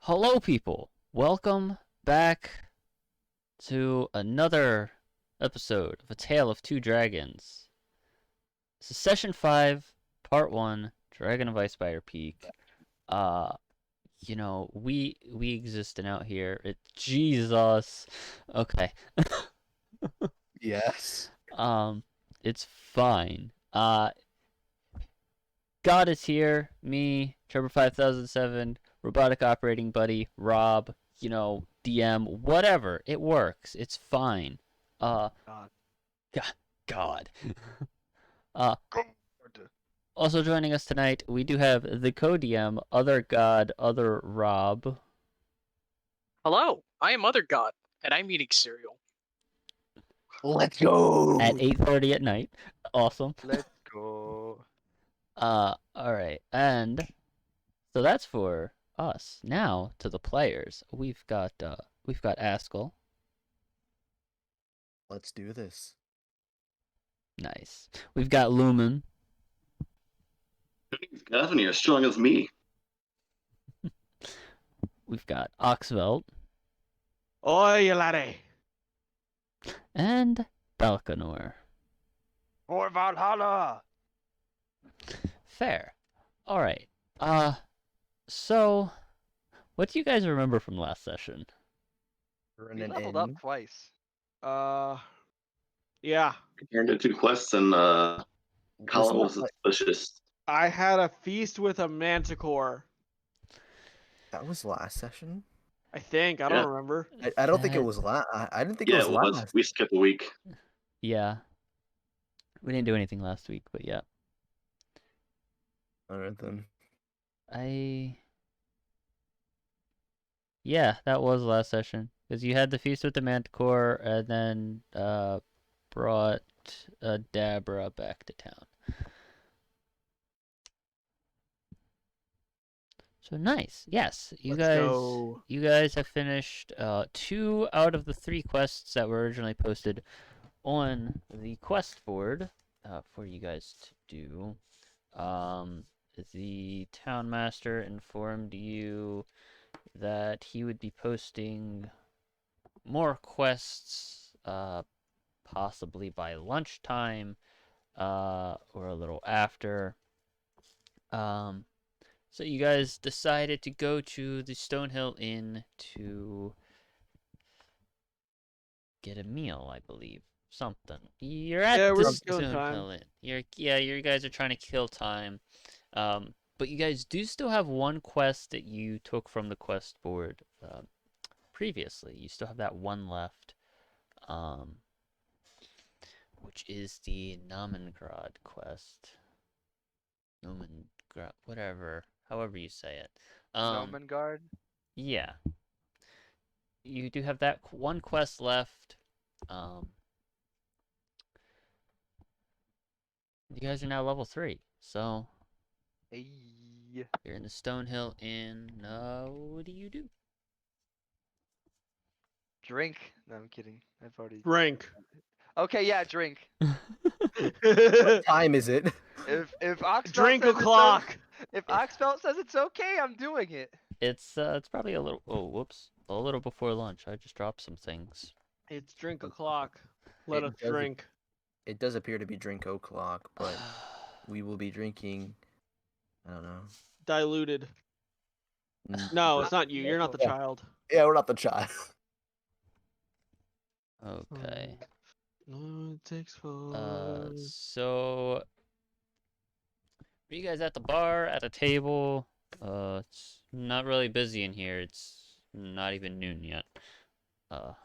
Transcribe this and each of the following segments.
Hello, people. Welcome back to another episode of A Tale of Two Dragons. This is Session 5, Part 1, Dragon of Icespire Peak. We existing out here. Jesus. Okay. Yes. It's fine. God is here. Me, Trevor 5007, robotic operating buddy, Rob, DM, whatever. It works. It's fine. God. God. Also joining us tonight, we do have the co-DM, other God, other Rob. Hello, I am Other God, and I'm eating cereal. Let's go. At 8:30 at night. Awesome. Let's go. Alright. And so that's for us. Now to the players. We've got Askell. Let's do this. Nice. We've got Lumen. Gavin, you're as strong as me. We've got Oxvelt. Oi, you laddie. And Balkanor. For Valhalla. Fair. Alright. So what do you guys remember from last session? Run We an leveled N. up twice. Yeah. Compared to two quests and Colin was suspicious. I had a feast with a manticore. That was last session. I think. I don't remember. I don't think it was last. I didn't think Yeah, it was last. We skipped a week. Yeah. We didn't do anything last week, but yeah. Alright then. Yeah, that was last session. Because you had the feast with the manticore and then brought Dabra back to town. So nice. Yes, you guys have finished 2 out of the 3 quests that were originally posted on the quest board for you guys to do. The town master informed you that he would be posting more quests possibly by lunchtime or a little after. So you guys decided to go to the Stonehill Inn to get a meal, I believe. Something. You're at the Stonehill Inn. You guys are trying to kill time. But you guys do still have one quest that you took from the quest board previously. You still have that one left. Which is the Nomengrad quest. Nomengrad, whatever. However you say it. Nomengard? Yeah. You do have that one quest left. You guys are now level 3, so Hey. you're in the Stonehill Inn. What do you do? Drink. No, I'm kidding. I've already. Drink. Okay, yeah, drink. What time is it? If Oxfelt Drink says o'clock. if Oxfelt says it's okay, I'm doing it. It's probably a little. Oh, whoops! A little before lunch. I just dropped some things. It's drink o'clock. Let us does- drink. It does appear to be drink o'clock, but we will be drinking. I don't know. Diluted. No, it's not you. You're not the child. Yeah, we're not the child. Okay. No, it takes 4. So are you guys at the bar, at a table? It's not really busy in here. It's not even noon yet. So-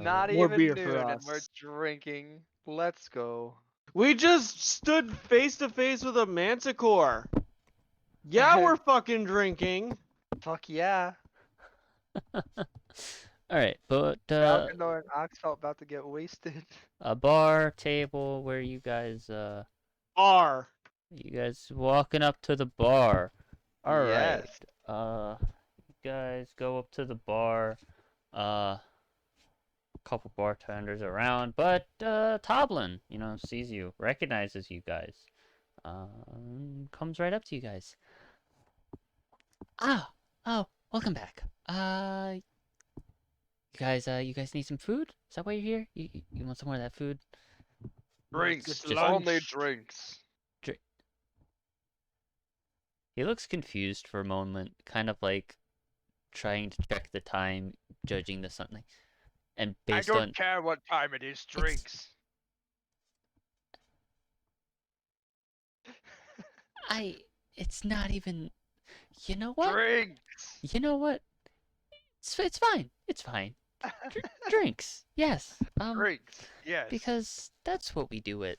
Not More even beer noon, for and us. we're drinking. Let's go. We just stood face to face with a manticore. Yeah, we're fucking drinking. Fuck yeah. All right, but Falconor and Oxfelt about to get wasted. a bar, table, where you guys R. you guys walking up to the bar. All right. Yes. You guys go up to the bar. A couple bartenders around, but Toblin, sees you, recognizes you guys. Comes right up to you guys. Oh, welcome back. You guys need some food? Is that why you're here? You want some more of that food? Drinks. Just Only lunch. drinks. He looks confused for a moment, kind of like trying to check the time, judging the something. And based I don't on care what time it is. Drinks. it's not even. You know what? Drinks. You know what? It's fine. It's fine. Drinks, yes. Drinks. Yes. Because that's what we do at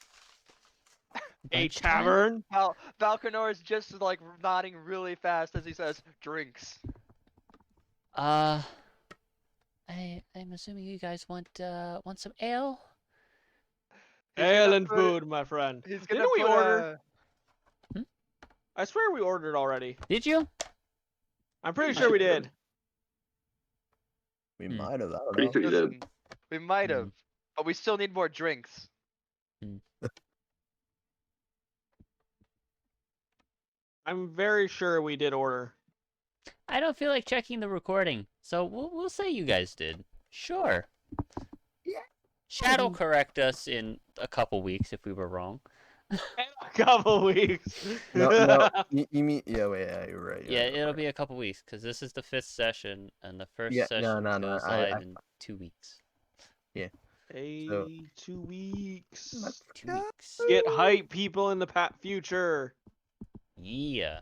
A lunchtime. tavern? Valkanor is just like nodding really fast as he says, "Drinks." I'm assuming you guys want some ale. Ale and food, my friend. He's gonna Didn't we put order? Hmm? I swear we ordered already. Did you? I'm pretty sure we did. We Hmm. might have. I don't Pretty know. sure you did. Listen, we might have, but we still need more drinks. I'm very sure we did order. I don't feel like checking the recording, so we'll say you guys did. Sure. Yeah. Shadow'll correct us in a couple weeks if we were wrong. A couple weeks. No. You mean? Yeah, wait. Yeah, you're right. Yeah, it'll be a couple weeks because this is the 5th session, and the first Yeah, session no. goes live in 2 weeks. So- 2 weeks. 2 weeks. Get hype, people in the future. Yeah.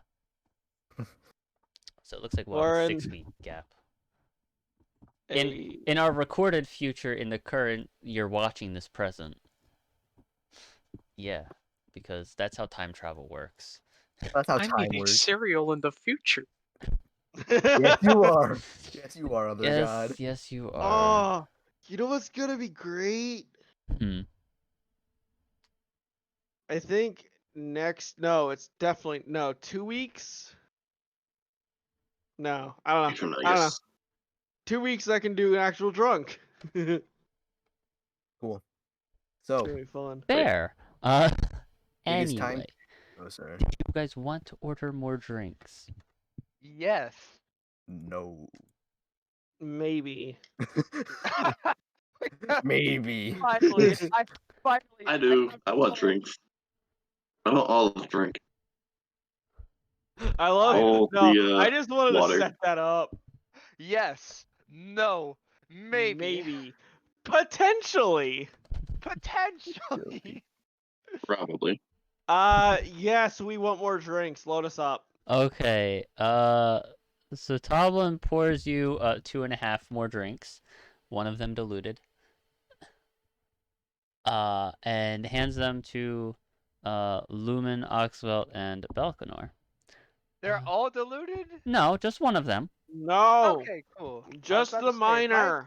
So it looks like we'll Or have a in- 6-week gap. A- In our recorded future, in the current, you're watching this present. Yeah, because that's how time travel works. That's how I'm time eating works. cereal in the future. Yes, you are. Yes, you are, other god. Yes, you are. Oh, you know what's gonna be great? Hmm. I think no, it's definitely no, 2 weeks. No, I don't know. From, I don't know. yes. 2 weeks I can do an actual drunk. It's Cool. So, gonna be fun. Fair. it is Anyway, time. Oh, sorry. do you guys want to order more drinks? Yes. No. Maybe. Maybe. Finally, I do. I want drinks. I want all of the drink. I love All no. the I just wanted water. to set that up. Yes. No. Maybe. Potentially. Potentially. Probably. Yes, we want more drinks. Load us up. Okay. So Toblin pours you 2.5 more drinks, one of them diluted. And hands them to Lumen, Oxvelt, and Belcanor. They're all diluted? No, just one of them. No. Okay, cool. I was Just about the to say, minor.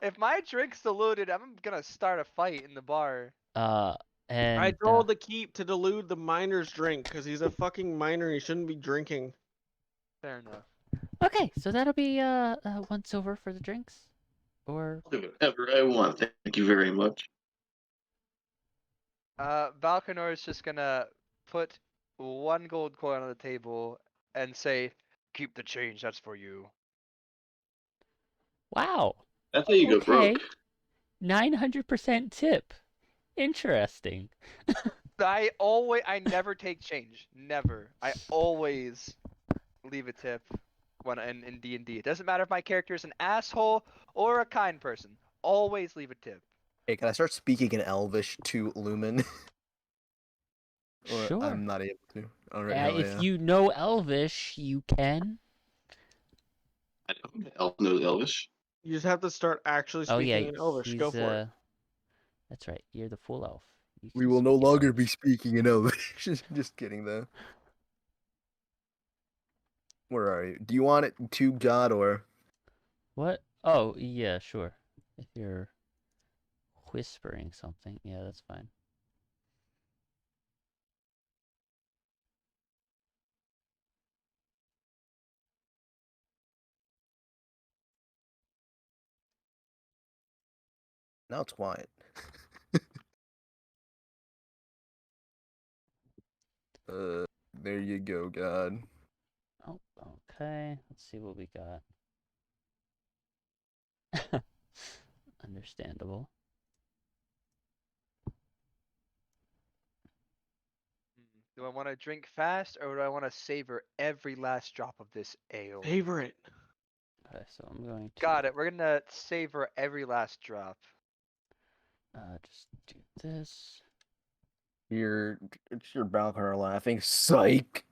If my drink's diluted, I'm gonna start a fight in the bar. And I told the keep to dilute the miner's drink because he's a fucking miner. He shouldn't be drinking. Fair enough. okay, so that'll be 1 silver for the drinks, or I'll do whatever I want. Thank you very much. Valkanor is just gonna put 1 gold coin on the table and say, "Keep the change. That's for you." wow, That's how you go okay, broke. 900% tip. Interesting. I never take change. Never. I always leave a tip when in D&D. It doesn't matter if my character is an asshole or a kind person. Always leave a tip. Hey, can I start speaking in Elvish to Lumen? Or Sure. I'm not able to. All right. If you know Elvish, you can. I don't Elf knows Elvish. You just have to start actually Oh speaking yeah, in Elvish. Go for it. That's right. You're the full elf. You We can will no speak in longer be Elvish. speaking in Elvish. Just kidding, though. Where are you? Do you want it to God or? What? Oh yeah, sure. If you're whispering something, yeah, that's fine. Now it's quiet. There you go, God. Oh, okay. Okay, let's see what we got. Understandable. Do I want to drink fast or do I want to savor every last drop of this ale? Favorite. Okay, so I'm going to Got it. We're gonna savor every last drop. just do this. It's your balcony laughing. Psych.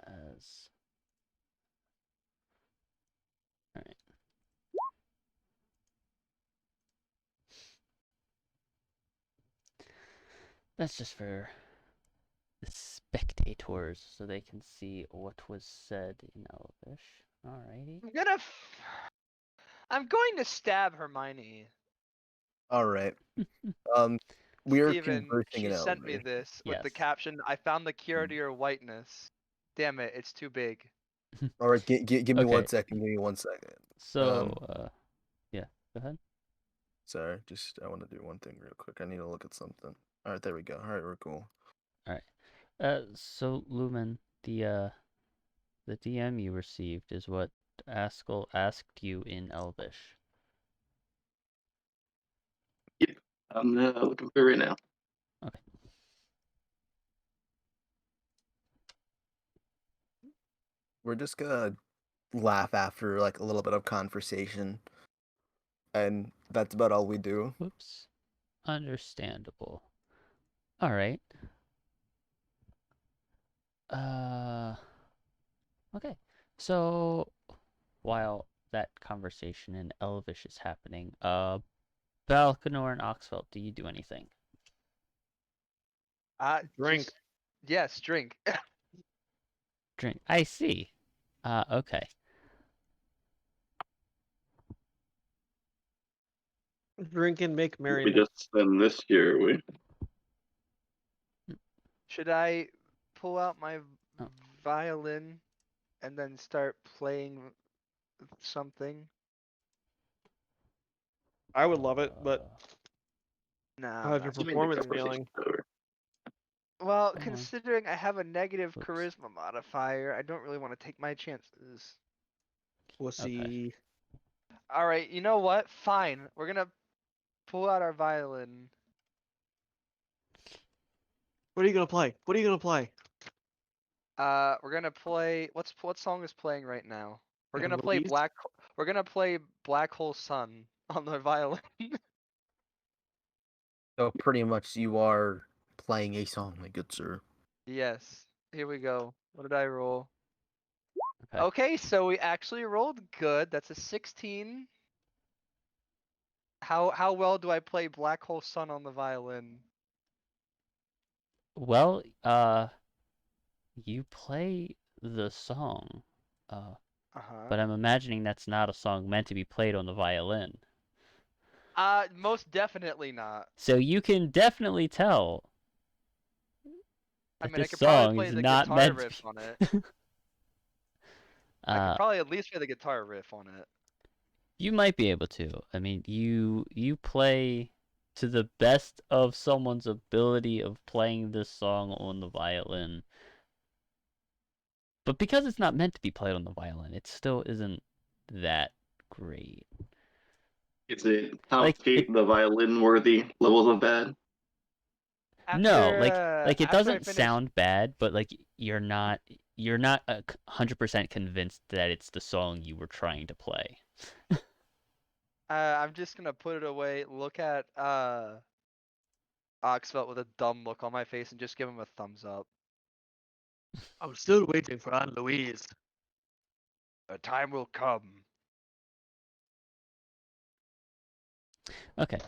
As all right. That's just for the spectators, so they can see what was said in Elvish. Alrighty. I'm going to stab Hermione. All right. We are Steven, conversing she in sent me Elvish. this with the Yes. caption, "I found the cure to your whiteness." Damn it, it's too big. All right, give me Okay. 1 second. Give me 1 second. So, yeah, go ahead. Sorry, I want to do one thing real quick. I need to look at something. All right, there we go. All right, we're cool. All right. So Lumen, the DM you received is what Askel asked you in Elvish. Yep. I'm looking for it right now. Okay. We're just gonna laugh after like a little bit of conversation, and that's about all we do. Whoops. Understandable. All right. Okay. So while that conversation in Elvish is happening, Balcanor and Oxfeld, do you do anything? Drink. Yes, drink. Drink. I see. Okay. Drink and make We merriment. just spend this year. We Should I pull out my Oh. violin and then start playing something? I would love it, but Nah. how's your not performance really. feeling? Well, Come on. considering I have a negative Whoops. charisma modifier, I don't really want to take my chances. We'll see. All right, you know what? Fine. We're gonna pull out our violin. What are you gonna play? What are you gonna play? We're gonna play. What song is playing right now? We're gonna play Louise? We're gonna play Black Hole Sun on the violin. So pretty much, you are playing a song, my good sir. Yes. Here we go. What did I roll? Okay. Okay, so we actually rolled good. That's a 16. How well do I play Black Hole Sun on the violin? Well, you play the song, Uh-huh. but I'm imagining that's not a song meant to be played on the violin. Most definitely not. So you can definitely tell I that mean, I this could probably song play is the not guitar meant to riff be. on it. I could probably at least play the guitar riff on it. You might be able to. I mean, you play to the best of someone's ability of playing this song on the violin. But because it's not meant to be played on the violin, it still isn't that great. Is it Like, the violin worthy levels of bad? No, After, like it after I doesn't finish, sound bad, but like you're not 100% convinced that it's the song you were trying to play. I'm just gonna put it away. Look at Oxfelt with a dumb look on my face and just give him a thumbs up. I'm still waiting for Aunt Louise. A time will come. Okay.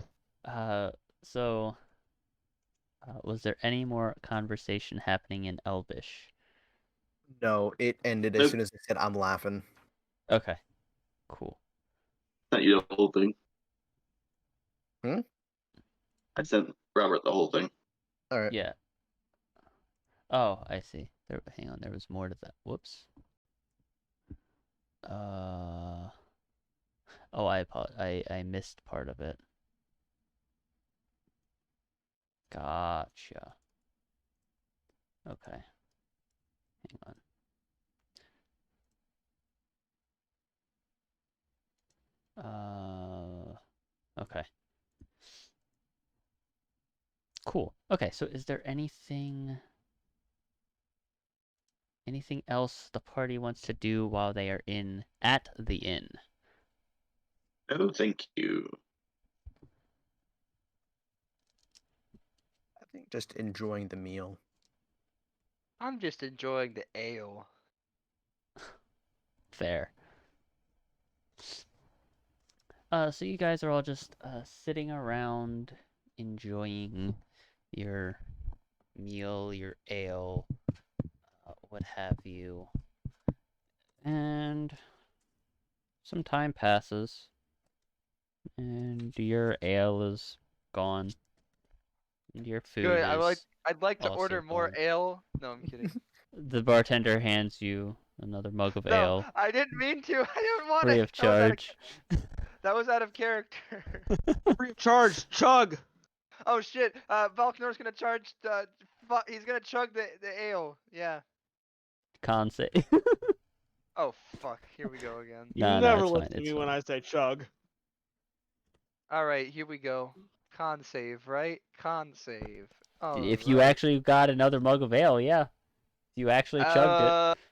So was there any more conversation happening in Elvish? No, it ended as Nope. soon as I said I'm laughing. Okay. Cool. Sent you the whole thing. Hmm? I sent Robert the whole thing. All right. Yeah. Oh, I see. Hang on, there was more to that. Whoops. Oh, I missed part of it. Gotcha. Okay. Hang on. Okay, so is there anything else the party wants to do while they are at the inn? No, thank you. I think just enjoying the meal. I'm just enjoying the ale. Fair. So you guys are all just sitting around enjoying your meal, your ale, what have you. And some time passes, and your ale is gone, and your food Good. is I'd like to also order more gone. ale. No, I'm kidding. The bartender hands you another mug of No, ale, I didn't mean to. I didn't want free it. of charge. That was out of character. Free of charge. Chug. Oh shit. Valknor's gonna charge. He's gonna chug the ale. Yeah. Con save. Oh fuck. Here we go again. You No, never it's fine. listen to It's me fine. when I say chug. All right. Here we go. Con save, right? Con save. If you Alright. actually got another mug of ale, yeah. You actually chugged it.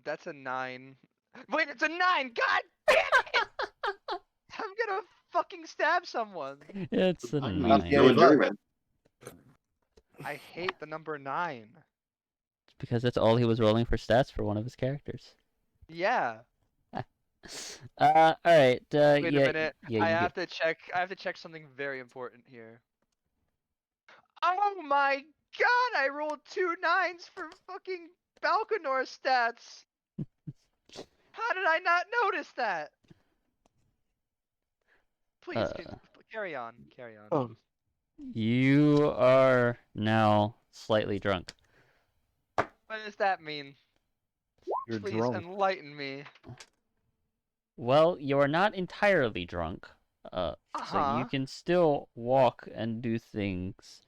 That's a 9. Wait, it's a 9. God damn it! I'm gonna fucking stab someone. It's a I mean, 9. no enjoyment. I hate the number 9. Because that's all he was rolling for stats for one of his characters. Yeah. All right. Wait yeah, a minute. Yeah, I you have to check. I have to check something very important here. Oh my god! I rolled 2 9s for fucking Balcanor stats. How did I not notice that? Please carry on. Carry on. You are now slightly drunk. What does that mean? You're Please drunk. enlighten me. Well, you're not entirely drunk. So you can still walk and do things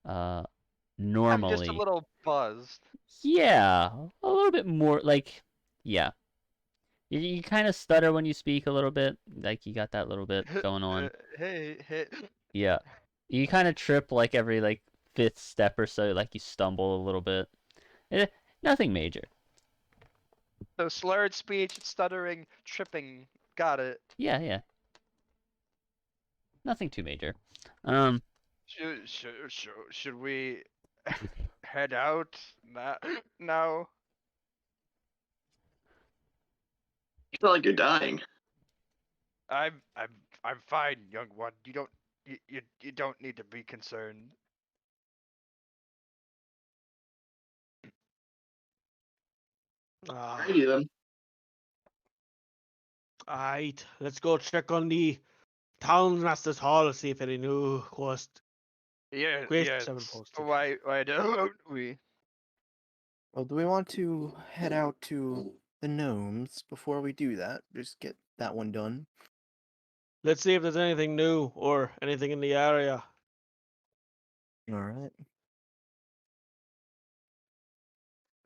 normally. I'm just a little buzzed. Yeah, a little bit more like, yeah. You kind of stutter when you speak a little bit, like you got that little bit going on. Hey. Yeah. You kind of trip like every like 5th step or so, like you stumble a little bit. Nothing major. So slurred speech, stuttering, tripping. Got it. Yeah. Nothing too major. Should we head out now? You feel like you're dying. I'm fine, young one. You don't need to be concerned. Alrighty then. Alright, let's go check on the Townmaster's Hall, see if any new quest. Yes. Quests have been posted. Why don't we? Well, do we want to head out to the gnomes before we do that? Just get that one done. Let's see if there's anything new or anything in the area. All right.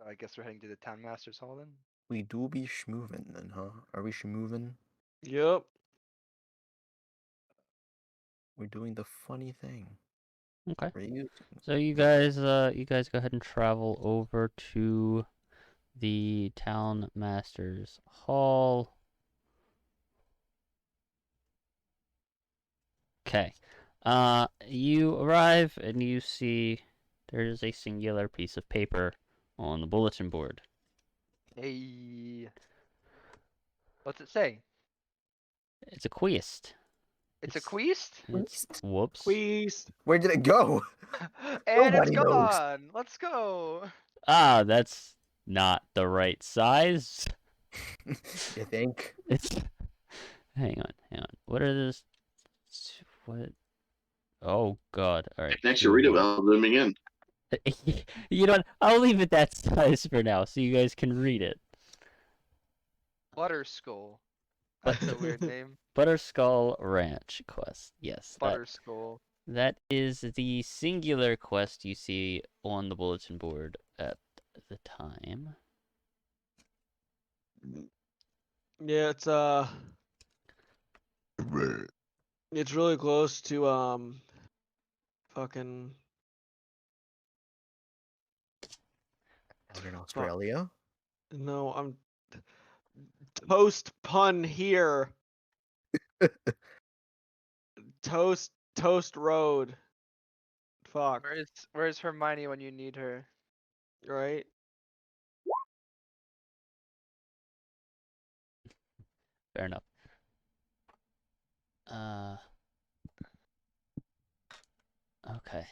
I guess we're heading to the Townmaster's Hall then. We do be schmoovin' then, huh? Are we schmoovin'? Yep. We're doing the funny thing. Okay. We're using. So you guys go ahead and travel over to the Town Master's Hall. Okay. You arrive and you see there's a singular piece of paper on the bulletin board. Hey. What's it say? It's a quest. It's a quest? Whoops. Quest. Where did it go? And it's Nobody knows. gone. Let's go. Ah, that's not the right size. You think? It's. Hang on. What are this? What? Oh God! All right. I can actually read it without zooming in. You know what? I'll leave it that size for now, so you guys can read it. Butterskull. That's a weird name. Butterskull Ranch quest. Yes. Butterskull. That is the singular quest you see on the bulletin board at the time. Yeah, it's really close to fucking Born in Australia? No, I'm toast pun here. Toast road. Fuck. Where's Hermione when you need her? Right? Fair enough. Okay.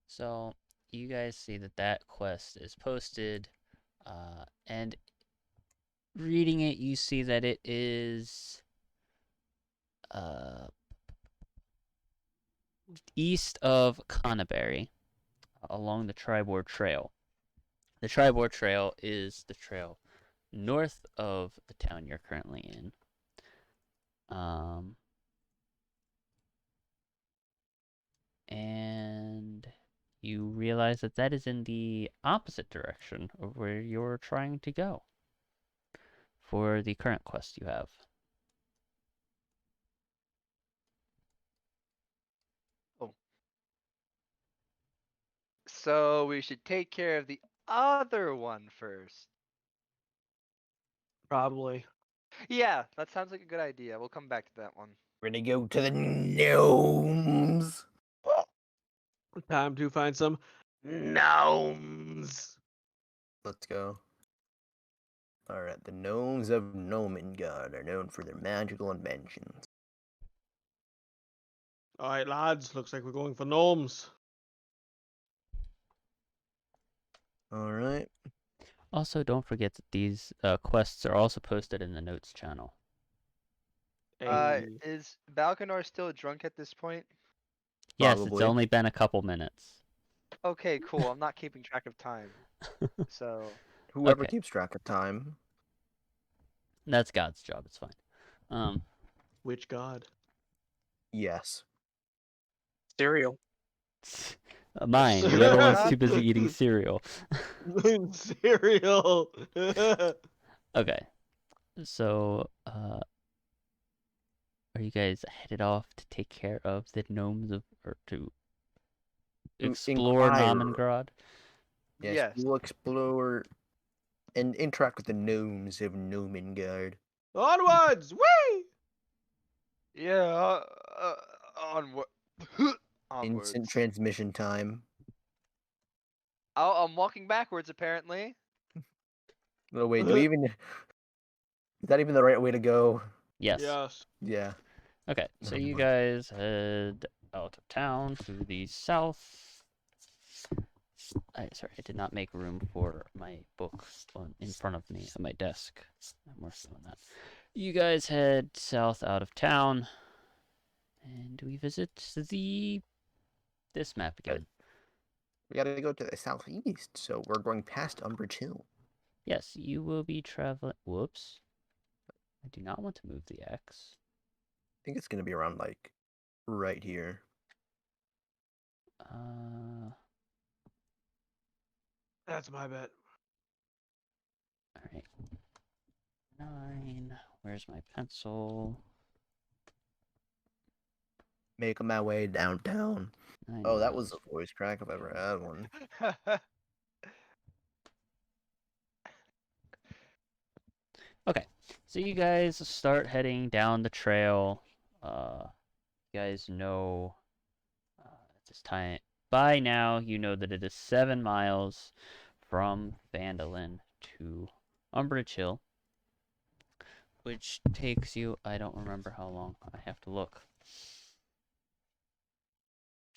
So you guys see that quest is posted, and reading it, you see that it is east of Canterbury, along the Tribord Trail. The Tribord Trail is the trail north of the town you're currently in. And you realize that is in the opposite direction of where you're trying to go for the current quest you have. Oh. So we should take care of the other one first. Probably. Yeah, that sounds like a good idea. We'll come back to that one. We're gonna go to the gnomes. Time to find some gnomes. Let's go. Alright, the gnomes of Nomengard are known for their magical inventions. Alright, lads. Looks like we're going for gnomes. Alright. Also, don't forget that these quests are also posted in the notes channel. Hey. Is Balkanor still drunk at this point? Yes, it's Probably. only been a couple minutes. Okay, cool. I'm not keeping track of time. So Whoever Okay. keeps track of time. That's God's job, it's fine. Which god? Yes. Cereal. Mine, the other one's too busy eating cereal. Cereal. Okay. So, are you guys headed off to take care of the gnomes or to explore inquire. Nomengrad? Yes, we'll explore and interact with the gnomes of Nomengard. Onwards! Whee! Yeah, onward. Onwards. Instant transmission time. Oh, I'm walking backwards apparently. No, wait, do we even... Is that even the right way to go? Yes. Yes. Yeah. Okay, so Never you mind. guys head out of town to the south. Sorry, I did not make room for my book in front of me at my desk. I'm working on that. You guys head south out of town, and we visit this map again. We gotta go to the southeast, so we're going past Umbridge Hill. Yes, you will be traveling. Whoops. I do not want to move the X. I think it's gonna be around, like, right here. That's my bet. Alright. 9. Where's my pencil? Making my way downtown. 9 Oh, that miles. was a voice crack if I ever had one. Okay, so you guys start heading down the trail. You guys know at this time, by now, you know that it is 7 miles from Phandalin to Umbridge Hill, which takes you, I don't remember how long. I have to look.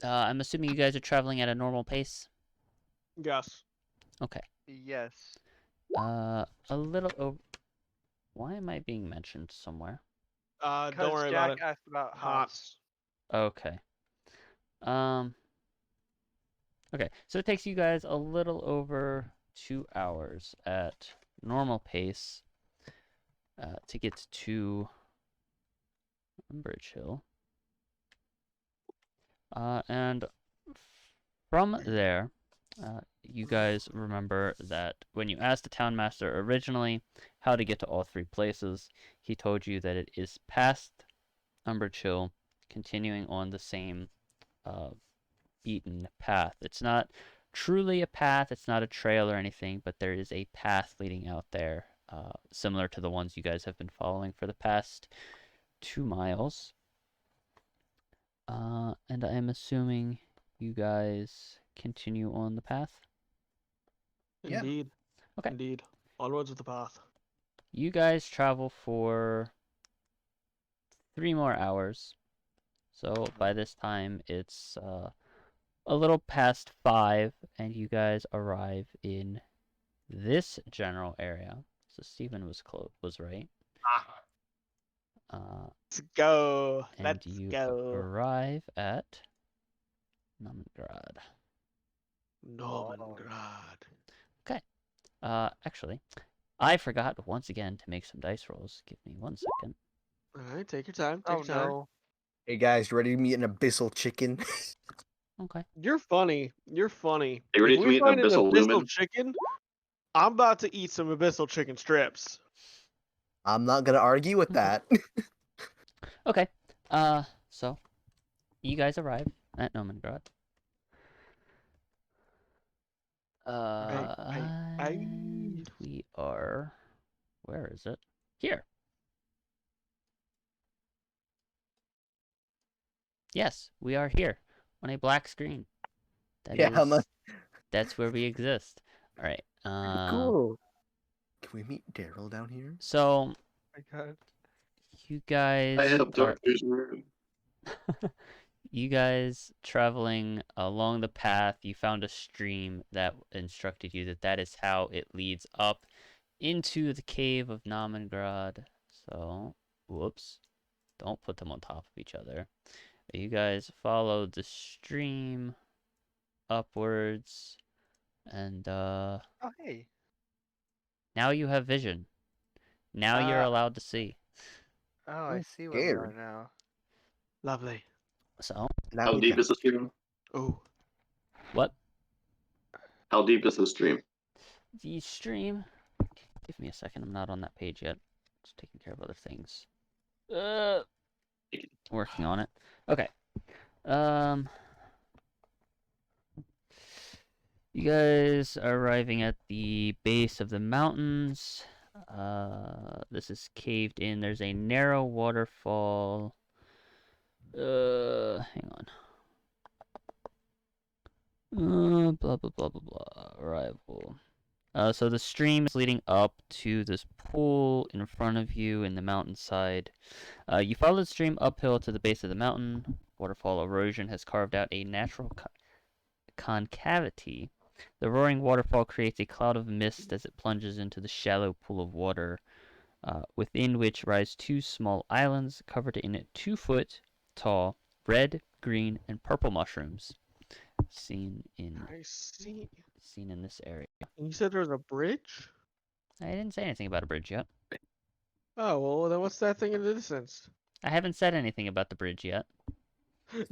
I'm assuming you guys are traveling at a normal pace? Yes. Okay. Yes. A little over... Why am I being mentioned somewhere? Don't worry Jack about it. asked about Hots. Okay. Okay, so it takes you guys a little over 2 hours at normal pace to get to Umbridge Hill. And from there, you guys remember that when you asked the town master originally how to get to all 3 places, he told you that it is past Umbridge Hill, continuing on the same beaten path. It's not truly a path. It's not a trail or anything, but there is a path leading out there, similar to the ones you guys have been following for the past 2 miles. And I'm assuming you guys continue on the path. Yeah. Indeed. Okay. Indeed. Onwards with the path. You guys travel for 3 more hours. So by this time, it's a little past 5, and you guys arrive in this general area. So Stephen was right. Let's go. And Let's you go. arrive at Novigrad. Novigrad. Okay. Actually, I forgot once again to make some dice rolls. Give me 1 second. Alright, take your time. Oh Take your time. no. Hey guys, you ready to meet an abyssal chicken? Okay. You're funny. You're funny. You ready If to we meet find an Abyssal abyssal Lumen? chicken, I'm about to eat some abyssal chicken strips. I'm not gonna argue with that. Okay. So you guys arrive at Novigrad. And we are. Where is it? Here. Yes, we are here on a black screen. That's where we exist. All right. Cool. Can we meet Daryl down here? So Oh my god. you guys I have dark vision. you guys traveling along the path, you found a stream that instructed you that is how it leads up into the cave of Novigrad. So, whoops. Don't put them on top of each other. You guys followed the stream upwards, and Oh hey. now you have vision. Now you're allowed to see. Oh, I I'm see where we are scared. now. Lovely. So, Now How we deep can- is the stream? Oh. what? How deep is the stream? The stream. Give me a second. I'm not on that page yet. Just taking care of other things. Working on it. Okay. You guys are arriving at the base of the mountains. This is caved in. There's a narrow waterfall. Hang on. Blah, blah, blah, blah, blah. Arrival. So the stream is leading up to this pool in front of you in the mountainside. You follow the stream uphill to the base of the mountain. Waterfall erosion has carved out a natural concavity. The roaring waterfall creates a cloud of mist as it plunges into the shallow pool of water, within which rise 2 small islands covered in 2-foot tall red, green, and purple mushrooms. Seen in this area. And you said there was a bridge? I didn't say anything about a bridge yet. Oh, well, then what's that thing in the distance? I haven't said anything about the bridge yet.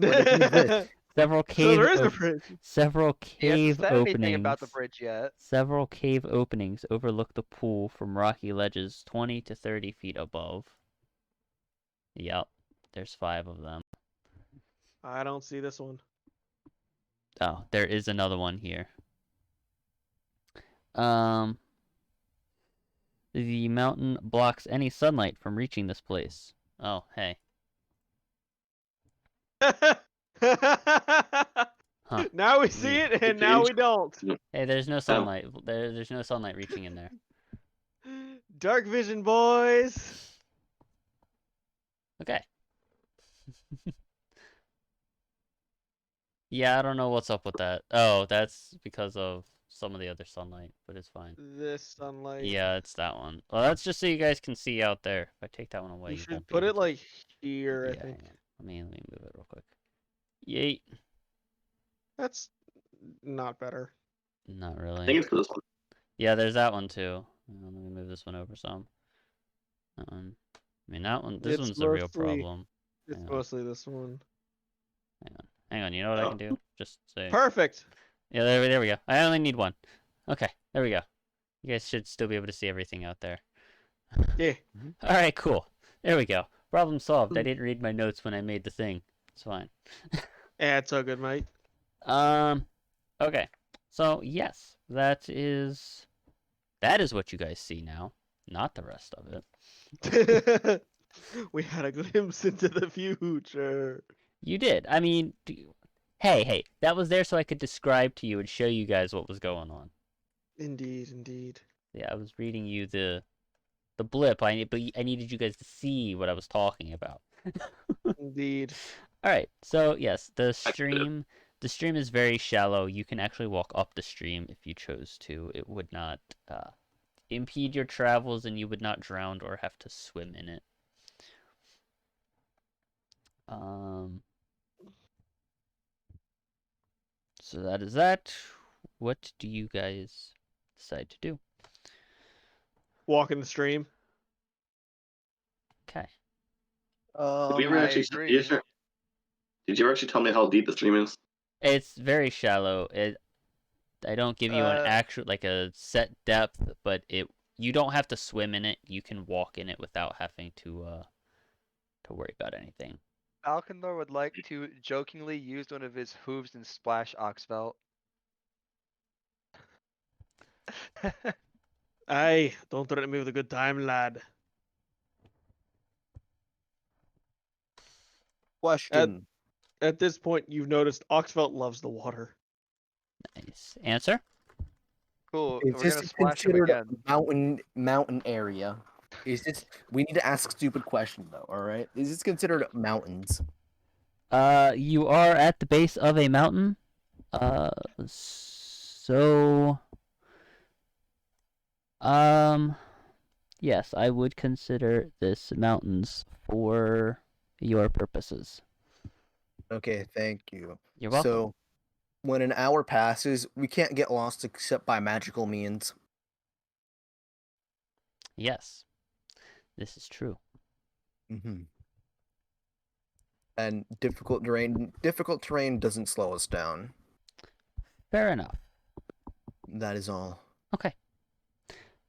So Several there is a bridge. Several He hasn't cave said anything about the openings. bridge yet. Several cave openings overlook the pool from rocky ledges 20 to 30 feet above. Yep, there's 5 of them. I don't see this one. Oh, there is another one here. The mountain blocks any sunlight from reaching this place. Oh, hey. Huh. Now we see it, and now we don't. Hey, there's no sunlight. There's no sunlight reaching in there. Dark vision, boys. Okay. Yeah, I don't know what's up with that. Oh, that's because of some of the other sunlight, but it's fine. This sunlight. Yeah, it's that one. Well, that's just so you guys can see out there. If I take that one away, You you should won't be put able it to. like here, I Yeah, think. hang on. Let me move it real quick. Yeet. That's not better. Not I really. think it's this one. Yeah, there's that one too. Let me move this one over some. That one. I mean, that one. This It's one's the real mostly- problem. It's Hang on. mostly this one. Hang on. You know what I can do? Just say. Perfect. Yeah, there we go. I only need one. Okay, there we go. You guys should still be able to see everything out there. Yeah. All right, cool. There we go. Problem solved. I didn't read my notes when I made the thing. It's fine. Yeah, it's all good, mate. Okay. So yes, that is what you guys see now, not the rest of it. We had a glimpse into the future. You did. I mean, hey, that was there so I could describe to you and show you guys what was going on. Indeed, indeed. Yeah, I was reading you the blip. But I needed you guys to see what I was talking about. Indeed. All right. So yes, the stream is very shallow. You can actually walk up the stream if you chose to. It would not impede your travels, and you would not drown or have to swim in it. So that is that. What do you guys decide to do? Walk in the stream. Okay. Did we ever I actually? agree. Did you ever actually tell me how deep the stream is? It's very shallow. I don't give you an actual like a set depth, but you don't have to swim in it. You can walk in it without having to worry about anything. Falconlor would like to jokingly use one of his hooves and splash Oxfelt. Aye, don't threaten me with a good time, lad. Question. At this point, you've noticed Oxfelt loves the water. Nice answer. Cool. Is We're this gonna splash him considered again. mountain area? Is this? We need to ask stupid question though. All right. Is this considered mountains? You are at the base of a mountain. So yes, I would consider this mountains for your purposes. Okay, thank you. You're welcome. So, when an hour passes, we can't get lost except by magical means. Yes, this is true. Mm-hmm. And difficult terrain doesn't slow us down. Fair enough. That is all. Okay.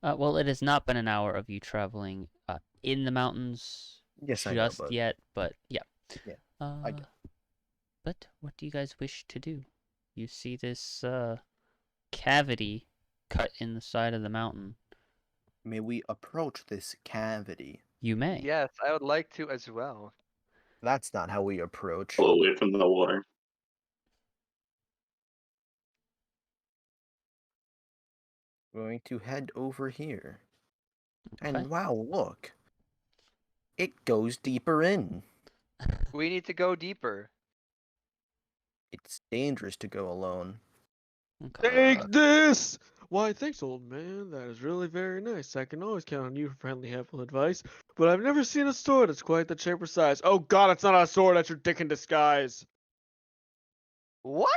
Well, it has not been an hour of you traveling in the mountains Yes, I just know, but yet, but yeah. Yeah, I get But what do you guys wish to do? You see this cavity cut in the side of the mountain. may we approach this cavity? You may. Yes, I would like to as well. That's not how we approach. Pull away from the water. Going to head over here. Okay. And wow, look. It goes deeper in. We need to go deeper. It's dangerous to go alone. Okay. Take this! Why, thanks, old man. That is really very nice. I can always count on you for friendly, helpful advice. But I've never seen a sword that's quite the shape or size. Oh god, it's not a sword, that's your dick in disguise. What?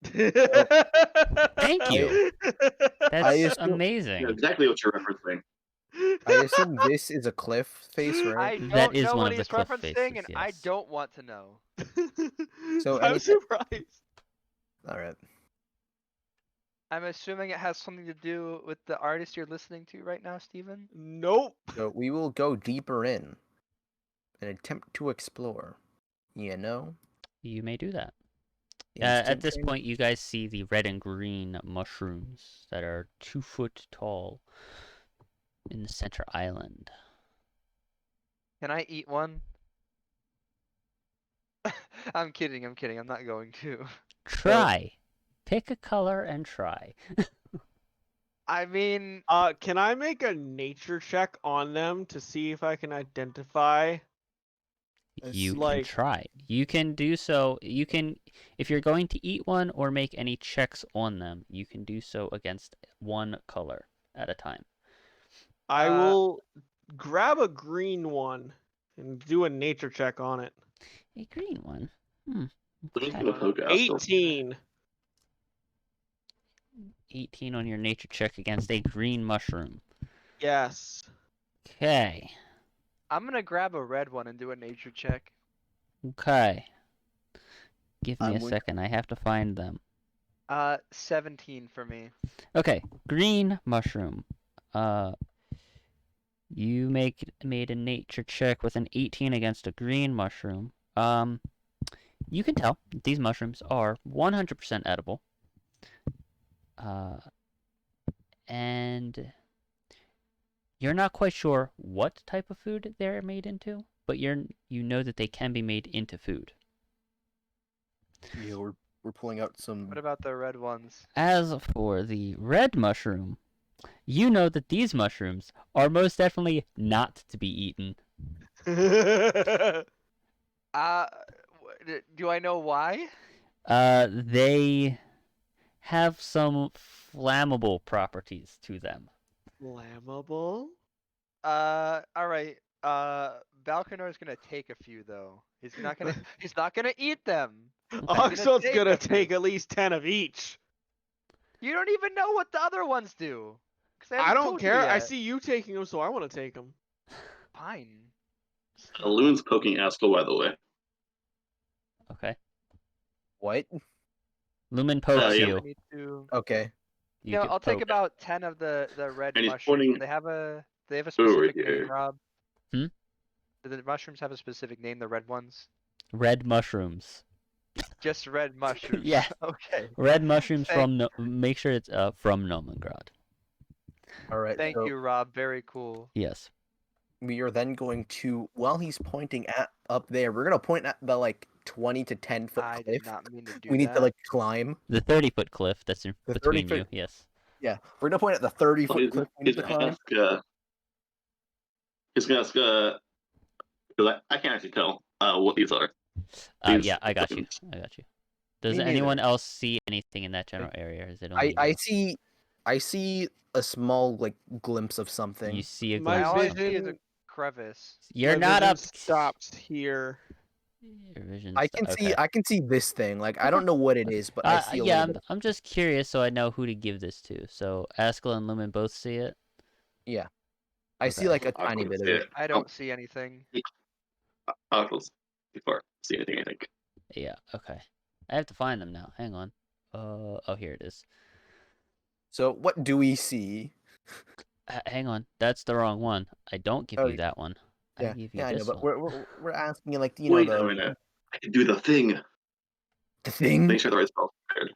Thank you. That's amazing. Yeah, exactly what you're referencing. I assume this is a cliff face, I right? don't That is know one what of the he's cliff referencing, faces, and I yes. don't want to know. So I'm surprised. Alright. I'm assuming it has something to do with the artist you're listening to right now, Steven? Nope. So we will go deeper in and attempt to explore. You know? You may do that. At this Instant point, you guys see the red and green mushrooms that are 2 foot tall in the center island. Can I eat one? I'm kidding, I'm not going to. Try. Pick a color and try. I mean, Can I make a nature check on them to see if I can identify? You like- can try. You can do so. You can, if you're going to eat one or make any checks on them, you can do so against one color at a time. I will grab a green one and do a nature check on it. A green one. Let me Okay. give a poke out. 18. 18 on your nature check against a green mushroom. Yes. Okay. I'm gonna grab a red one and do a nature check. Okay. Give me I'm a with- second. I have to find them. 17 for me. Okay. Green mushroom. You made a nature check with an 18 against a green mushroom. You can tell these mushrooms are 100% edible. And you're not quite sure what type of food they're made into, but you know that they can be made into food. Yeah, we're pulling out some. What about the red ones? As for the red mushroom, you know that these mushrooms are most definitely not to be eaten. Do I know why? They have some flammable properties to them. Flammable? Alright. Balconor's gonna take a few though. He's not gonna he's not gonna eat them. Oxfeld's gonna a few. take at least 10 of each. You don't even know what the other ones do. 'Cause I haven't don't told you care. I yet. see you taking them, so I want to take them. Fine. Loon's poking Askel, by the way. Okay. What? Lumen pokes yeah. you. I need to... Okay. You know, get I'll take poked. about 10 of the red And he's mushrooms. pointing Do they have a over specific here. name, Rob? Hmm? Do the mushrooms have a specific name, the red ones? Red mushrooms. Just red mushrooms. Yeah. Okay. Red mushrooms Thank- make sure it's from Nomengrad. All right. Thank so you, Rob. Very cool. Yes. we are then going to, while he's pointing at up there, we're gonna point at the like 20 to 10 foot I cliff. did not mean to do We need that. to like climb. The 30-foot cliff that's in The between 30-foot you. Yes. Yeah, we're gonna point at the 30-foot cliff we need He's to gonna climb. ask. He's gonna ask. Because I can't actually tell what these are. Yeah, I got you. I got you. Does Me anyone neither. else see anything in that general area? Or is it only I you? see a small like glimpse of something. You see a My glimpse All of I something. see is a vision. crevice. You're My not vision up. stops here. Your vision. I can Okay. see this thing. Like I don't know what it is, but I see a yeah, little bit. I'm just curious, so I know who to give this to. So Askel and Lumen both see it. Yeah, I see Okay. like a I tiny couldn't bit of see it. it. I don't see anything. Askel's too far. See anything? I think. Yeah. Okay. I have to find them now. Hang on. Oh, here it is. So what do we see? Hang on. That's the wrong one. I don't give Oh, you that one. I Yeah, give you yeah, I know, this but one. we're asking you like Wait a minute. I can do the thing. the thing. Make sure the right spell prepared.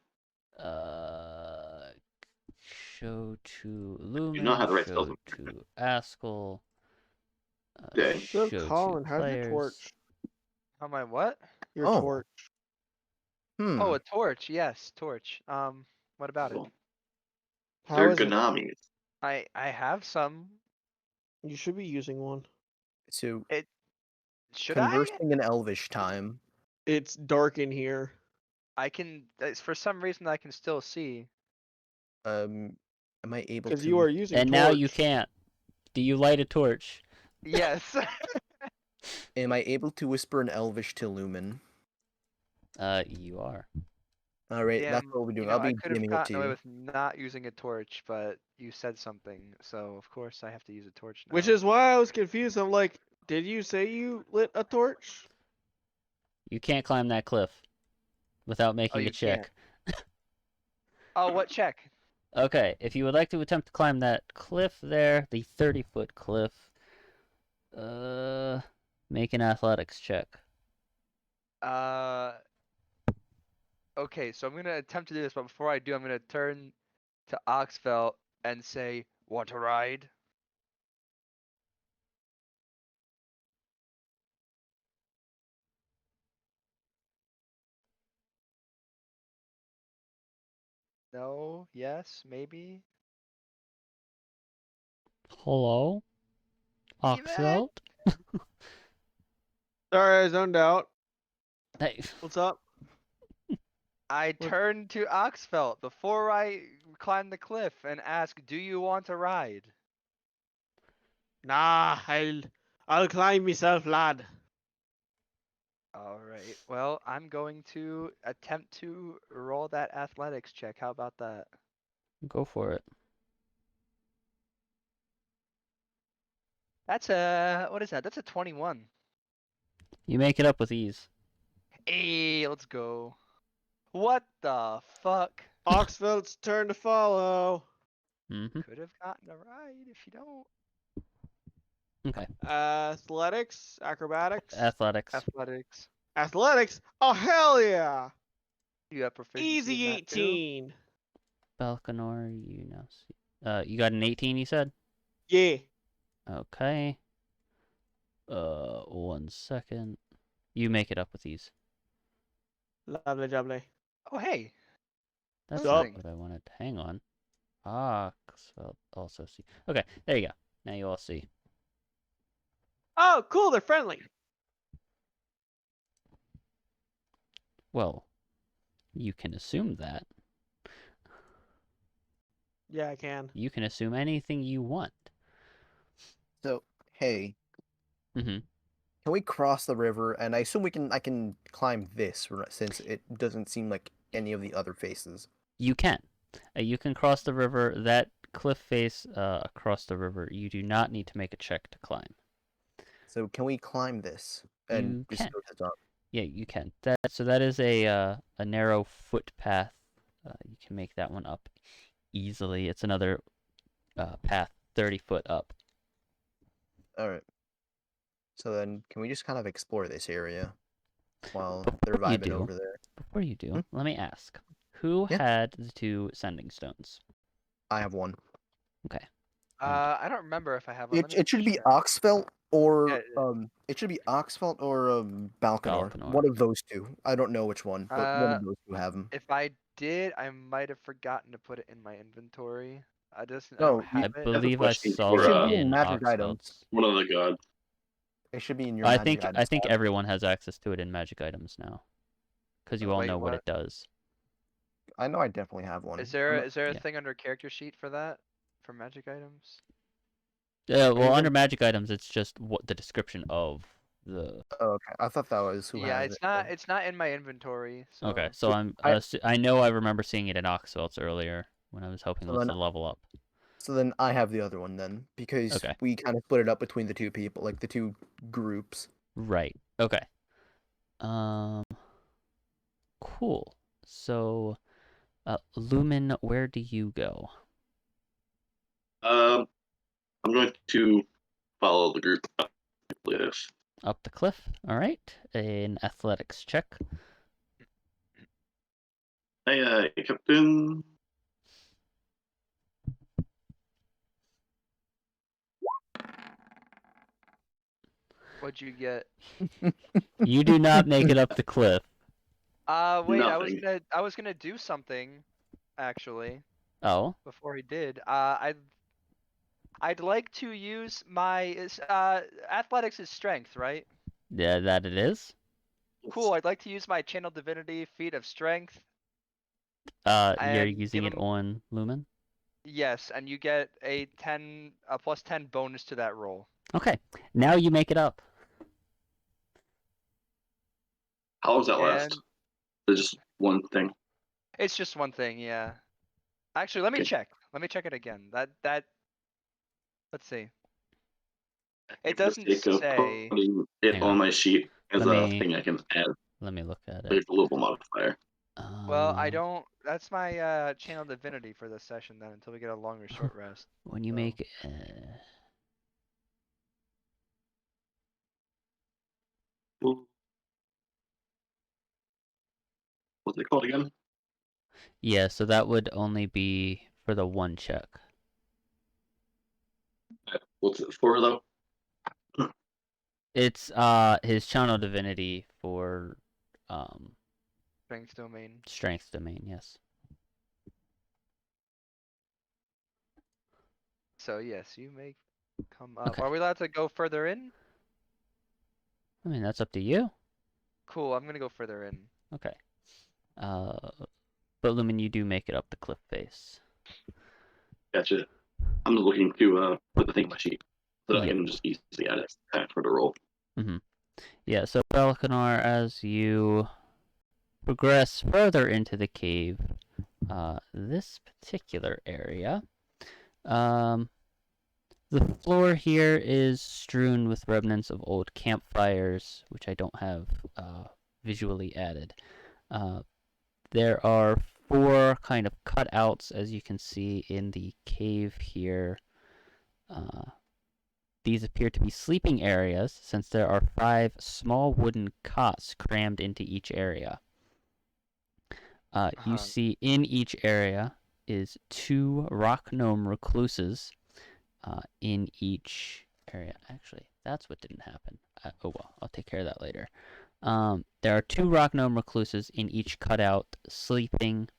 Show to You not Lumen. have the right Show spells to Askel. Okay. So, Show Colin, to how's your players. torch? On my what? Your Oh. torch. Oh, a torch. Yes, torch. What about it? Cool. How They're is it? Ganamis. I have some. You should be using one. So Should I? conversing in Elvish time. It's dark in here. I can. For some reason, I can still see. Am I able Because to? you are using And torch. now you can't. Do you light a torch? Yes. Am I able to whisper in Elvish to Lumen? You are. All right, that's Damn, what we're doing. you know, I'll I be could have DMing it to gotten away you. with not using a torch, but you said something, so of course I have to use a torch now. Which is why I was confused. I'm like, did you say you lit a torch? You can't climb that cliff without making a you check. Oh, what check? Okay, if you would like to attempt to climb that cliff there, the 30-foot cliff, make an athletics check. Okay, so I'm gonna attempt to do this, but before I do, I'm gonna turn to Oxfelt and say, "Want to ride?" No, yes, maybe. Hello? Even? Oxfeld? Sorry, I zoned out. Hey. What's up? I turn to Oxfelt before I climb the cliff and ask, "Do you want to ride?" Nah, I'll climb myself, lad. All right. Well, I'm going to attempt to roll that athletics check. How about that? Go for it. That's a what is that? That's a 21. You make it up with ease. Hey, let's go. What the fuck? Oxfeld's turn to follow. Mm-hmm. Could have gotten a ride if you don't. Okay. Athletics, acrobatics, Athletics. Athletics. athletics. Oh hell yeah! You have proficiency Easy in that too? 18. Balkanor, you now see. You got an 18, you said? Yeah. Okay. 1 second. You make it up with these. Lovely, lovely. Oh, hey. That's Sup? not what I wanted. Hang on. So also see. Okay, there you go. Now you all see. Oh, cool. They're friendly. Well, you can assume that. Yeah, I can. You can assume anything you want. So, hey, Mm-hmm. can we cross the river? And I assume I can climb this since it doesn't seem like any of the other faces. You can. You can cross the river. That cliff face across the river. You do not need to make a check to climb. So can we climb this and You just can. go to the top? Yeah, you can. That is a narrow footpath. You can make that one up easily. It's another path 30 foot up. All right. So then, can we just kind of explore this area while they're Before you vibing do, over there? Before you do, Hmm? let me ask. Who Yeah. had the 2 sending stones? I have one. Okay. I don't remember if I have one. Let me It should be check. Oxfelt or Yeah, it should be Oxfelt or Balkanor. Balkanor. One of those two. I don't know which one, but one Uh, of those two have them. if I did, I might have forgotten to put it in my inventory. I don't No, I have it. believe I question saw for, should it be in in magic items. Oxfeld's. one of the gods. It should be in your I magic think items tab. everyone has access to it in magic items now, because you all Wait, know what what? it does. I know I definitely have one. Is there I'm a, not- is there a Yeah. thing under character sheet for that? For magic items? Well, Even- under magic items, it's just what the description of the. Oh, okay. I thought that was who Yeah, has it's it. not. It's not in my inventory. So. Okay, so I- I know I remember seeing it in Oxfeld's earlier when I was helping So Listen then- to level up. So then I have the other one then, because Okay. we kind of split it up between the two people, like the two groups. Right. Okay. Cool. So, Lumen, where do you go? I'm going to follow the group. This. Up the cliff. All right. An athletics check. Hey, Captain. What'd you get? You do not make it up the cliff. Wait. Nothing. I was gonna do something, actually, Oh. before he did. I'd like to use my athletics is strength, right? Yeah, that it is. Cool. I'd like to use my channel divinity feat of strength. You're And using give it him- on Lumen. Yes, and you get a plus 10 bonus to that roll. Okay. Now you make it up. How long does that last? And There's just one thing. it's just one thing, yeah. Actually, let me Okay. check. Let me check it again. Let's see. It For the doesn't sake of say. putting it Hang on on. my sheet as Let a me- thing I can add. Let me look at There's it. a little modifier. Well, I Um, don't. That's my channel divinity for this session then until we get a longer short rest. When you So- make What's it called again? yeah, so that would only be for the one check. What's it for though? It's his channel divinity for Strength domain. strength domain, yes. So yes, you may come up. Okay. Are we allowed to go further in? I mean, that's up to you. Cool. I'm gonna go further in. Okay. But Lumen, you do make it up the cliff face. Gotcha. I'm looking to put the thing on my sheet so that I Yeah. can just easily add it for the roll. Yeah, so Balkanor, as you progress further into the cave, this particular area, the floor here is strewn with remnants of old campfires, which I don't have visually added. There are 4 kind of cutouts, as you can see in the cave here. These appear to be sleeping areas, since there are 5 small wooden cots crammed into each area. You see in each area is 2 rock gnome recluses in each area. Actually, that's what didn't happen. Oh well, I'll take care of that later. There are 2 rock gnome recluses in each cutout, sleeping.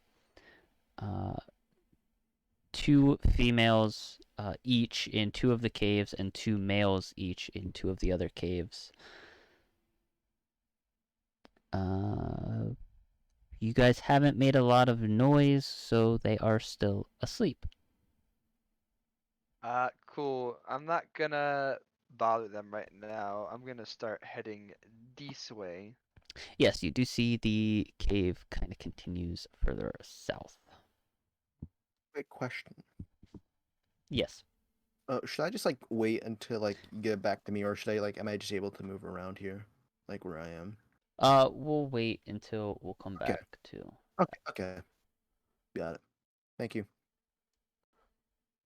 2 females each in 2 of the caves, and 2 males each in 2 of the other caves. You guys haven't made a lot of noise, so they are still asleep. Cool. I'm not gonna bother them right now. I'm gonna start heading this way. Yes, you do see the cave kind of continues further south. Quick question. Yes. Should I just like wait until like you get back to me, or should I like am I just able to move around here, like where I am? We'll wait until we'll come Okay. back to. Okay. Got it. Thank you.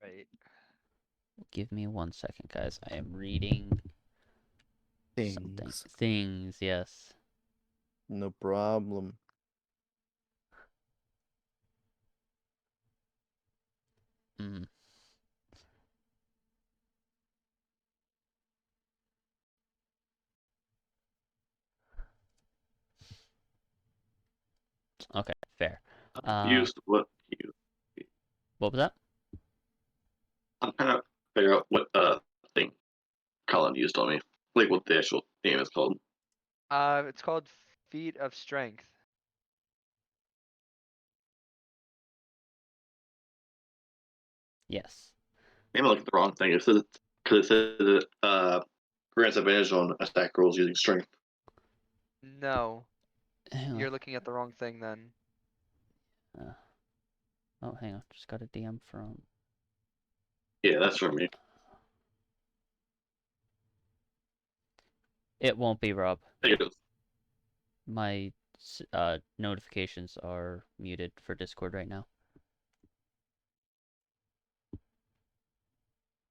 Right. Give me 1 second, guys. I am reading something. Things. Things, yes. No problem. Mm. Okay, fair. Used what you. What was that? I'm trying to figure out what thing Colin used on me. Like what the actual name is called. It's called Feet of Strength. Yes. Maybe I looked at the wrong thing. It says because it says grants advantage on attack rolls using strength. No, Hang on. you're looking at the wrong thing then. Oh, hang on. Just got a DM from. Yeah, that's for me. It won't be Rob. I think it is. My notifications are muted for Discord right now.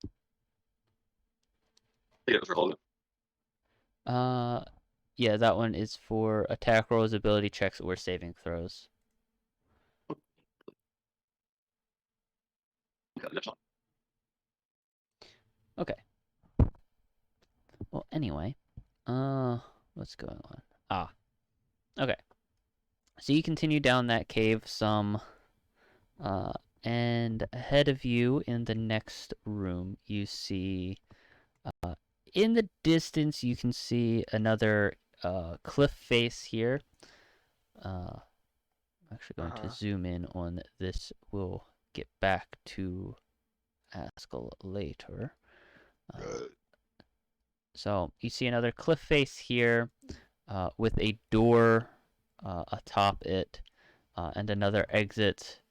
I think it was for Holden. Yeah, that one is for attack rolls, ability checks, or saving throws. Okay, that's fine. Okay. Well, anyway, what's going on? Okay. So you continue down that cave some, and ahead of you in the next room, you see, in the distance, you can see another cliff face here. I'm actually going to zoom in on this. We'll get back to Haskell later. So you see another cliff face here with a door atop it and another exit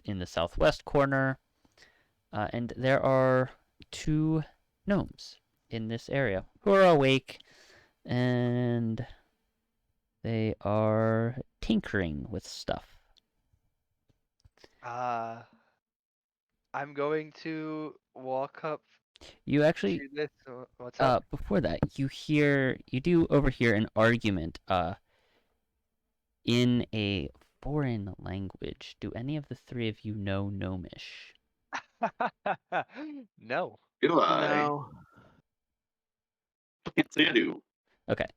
in the southwest corner. And there are 2 gnomes in this area who are awake, and they are tinkering with stuff. I'm going to walk up You actually, to this. What's up? before that, you do overhear an argument in a foreign language. Do any of the 3 of you know Gnomish? No. Do I? No. Can't say I do. Okay.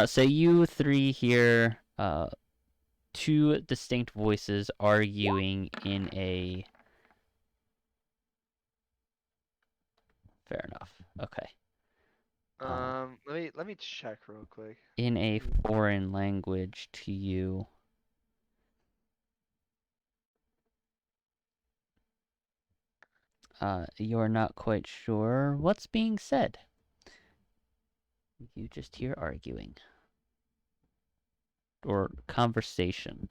So you 3 hear 2 distinct voices arguing in a. Fair enough. Okay. Let me check real quick. In a foreign language to you. You're not quite sure what's being said. You just hear arguing. Or conversation.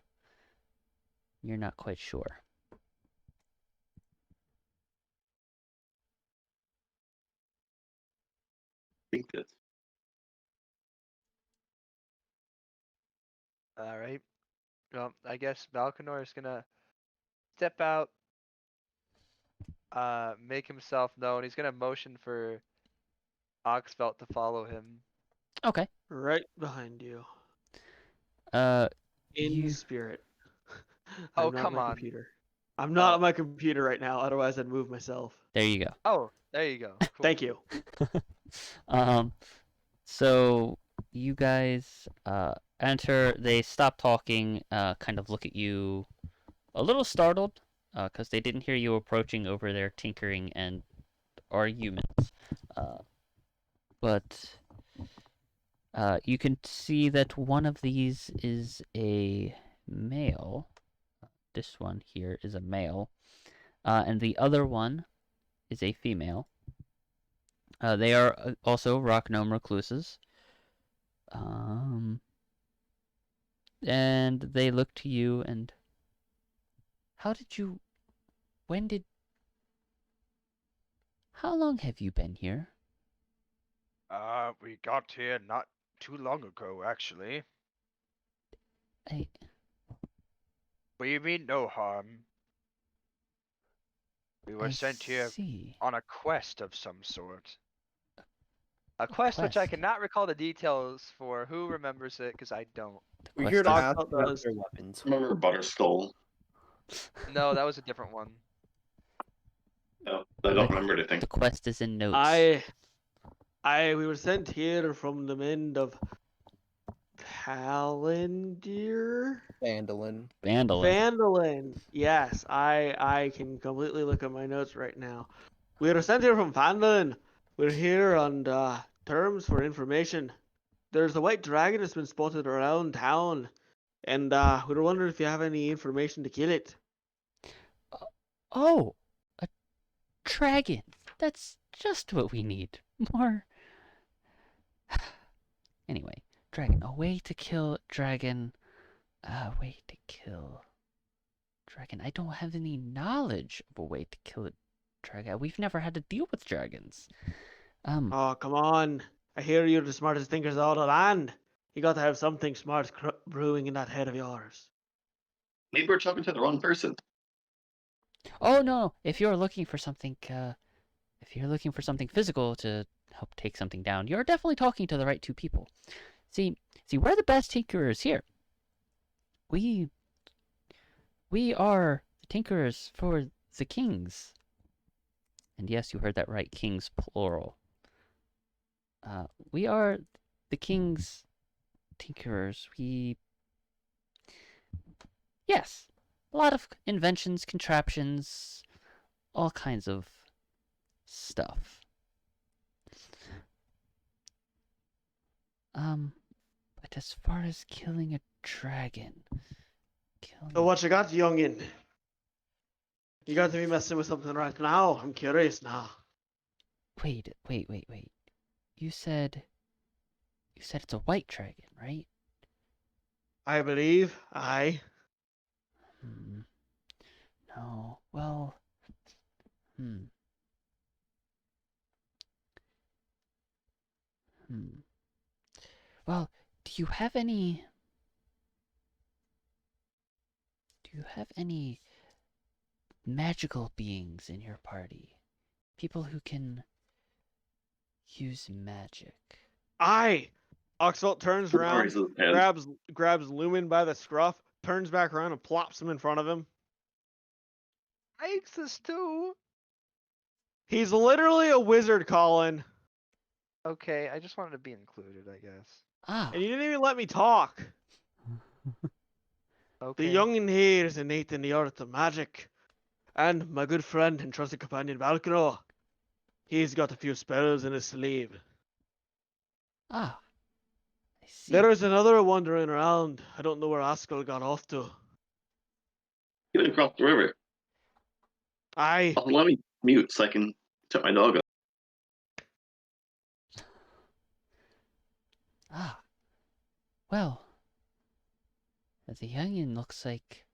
You're not quite sure. I think that's All right. Well, I guess Balcanor is gonna step out, make himself known. He's gonna motion for Oxfelt to follow him. Okay. Right behind you. In In spirit. Oh, I'm not come my on. computer. I'm not on my computer right now, otherwise I'd move myself. There you go. Oh, there you go. Cool. Thank you. So you guys enter. They stop talking. Kind of look at you, a little startled, because they didn't hear you approaching over their tinkering and arguments. But you can see that one of these is a male. This one here is a male, and the other one is a female. They are also rock gnome recluses. And they look to you and... How long have you been here? We got here not too long ago, actually. We mean no harm. We were sent here on a quest of some sort. A quest which I cannot recall the details for. Who remembers it? Because I don't. We're here to ask about about those. their weapons. Remember Butterskull? No, that was a different one. No, I don't remember anything. The quest is in notes. We were sent here from the men of Phandalin. Phandalin. Yes, I can completely look at my notes right now. We were sent here from Phandalin. We're here on terms for information. There's a white dragon that's been spotted around town, and we were wondering if you have any information to kill it. Oh, a dragon. That's just what we need. More. Anyway, dragon. A way to kill dragon. A way to kill dragon. I don't have any knowledge of a way to kill a dragon. We've never had to deal with dragons. Oh, come on. I hear you're the smartest thinkers of all the land. You got to have something smart brewing in that head of yours. Maybe we're talking to the wrong person. Oh no! If you're looking for something physical to help take something down, you're definitely talking to the right two people. See, we're the best tinkerers here. We are the tinkerers for the kings. And yes, you heard that right, kings plural. We are the king's tinkerers. Yes, a lot of inventions, contraptions, all kinds of stuff. But as far as killing a dragon... So what you got, youngin? You got to be messing with something right now. I'm curious now. Wait. You said it's a white dragon, right? I believe. Aye. No. Well. Well, do you have any magical beings in your party? People who can use magic. Aye. Oxford turns around, grabs Lumen by the scruff, turns back around and plops him in front of him. I exist too. He's literally a wizard, Colin. Okay, I just wanted to be included, I guess. And you didn't even let me talk. Okay. The youngin here is innate in the art of magic. And my good friend and trusted companion Valkyro, he's got a few spells in his sleeve. I see. There is another wandering around. I don't know where Askell got off to. He went across the river. Aye. Oh, let me mute so I can set my dog up. Well, the youngin looks like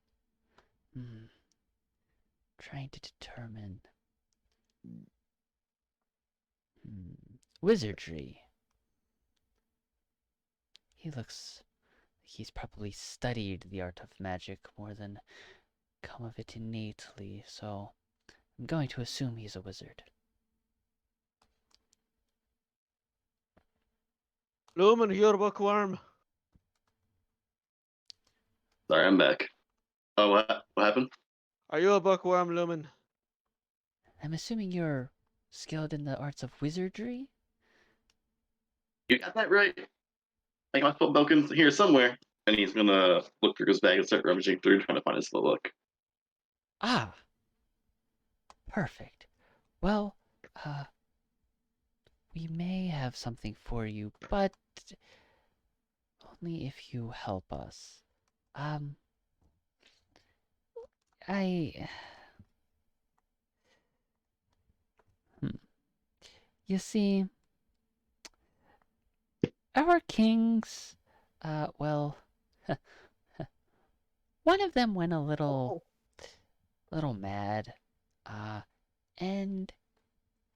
trying to determine wizardry. He looks like he's probably studied the art of magic more than come of it innately, so I'm going to assume he's a wizard. Lumen, you're a bookworm. Sorry, I'm back. Oh, what happened? Are you a bookworm, Lumen? I'm assuming you're skilled in the arts of wizardry? You got that right. I got my spell book in here somewhere. And he's gonna look through his bag and start rummaging through, trying to find his spell book. Ah, perfect. Well, we may have something for you, but only if you help us. I... You see, our kings, well, one of them went a little mad, and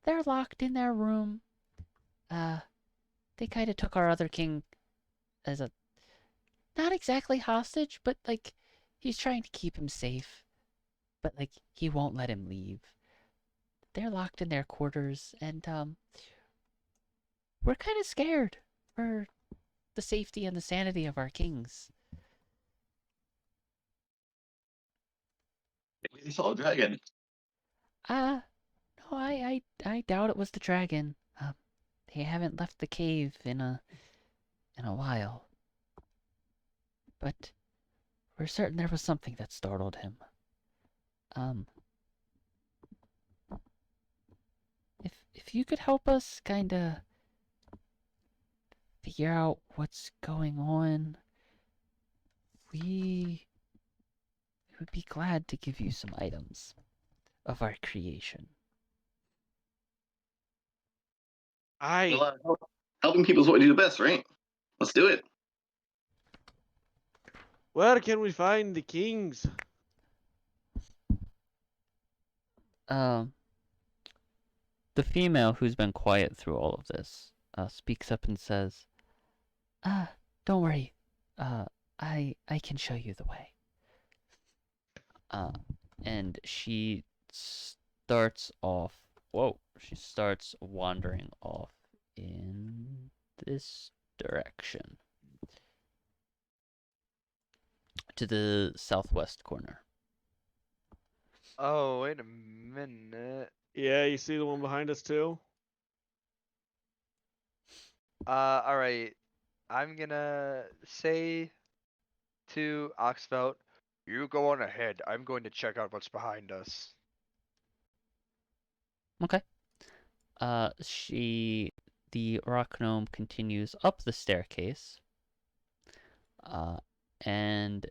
they're locked in their room. They kind of took our other king as a, not exactly hostage, but, like, he's trying to keep him safe, but, like, he won't let him leave. They're locked in their quarters, and, we're kind of scared for the safety and the sanity of our kings. Maybe they saw a dragon. No, I doubt it was the dragon. They haven't left the cave in a while. But we're certain there was something that startled him. If you could help us kinda figure out what's going on, we would be glad to give you some items of our creation. Well, helping people is what we do best, right? Let's do it. Where can we find the kings? The female who's been quiet through all of this speaks up and says, don't worry. I can show you the way. And she starts off. Whoa! She starts wandering off in this direction to the southwest corner. Oh, wait a minute. Yeah, you see the one behind us too? Alright. I'm gonna say to Oxfelt, you go on ahead. I'm going to check out what's behind us. Okay. The rock gnome continues up the staircase. And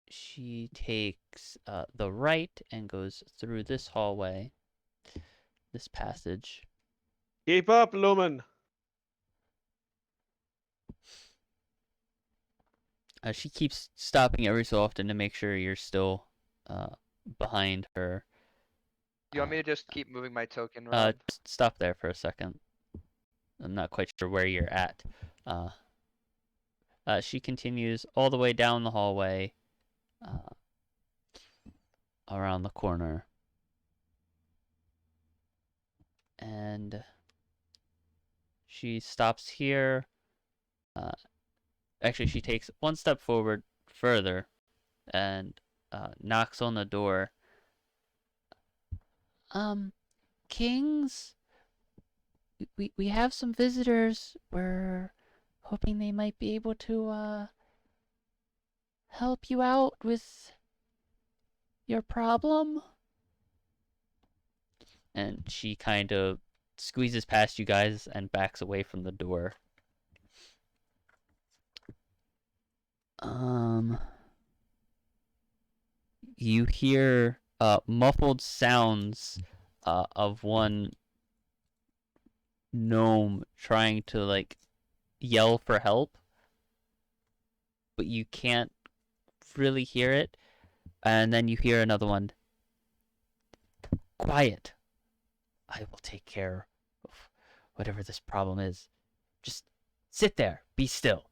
she takes the right and goes through this hallway, this passage. Keep up, Lumen. She keeps stopping every so often to make sure you're still behind her. You want me to just keep moving my token, Rob? Just stop there for a second. I'm not quite sure where you're at. She continues all the way down the hallway, around the corner. And she stops here. Actually, she takes one step forward further and knocks on the door. Kings? We have some visitors. We're hoping they might be able to help you out with your problem. And she kind of squeezes past you guys and backs away from the door. You hear muffled sounds of one gnome trying to, like, yell for help, but you can't really hear it. And then you hear another one. Quiet. I will take care of whatever this problem is. Just sit there. Be still.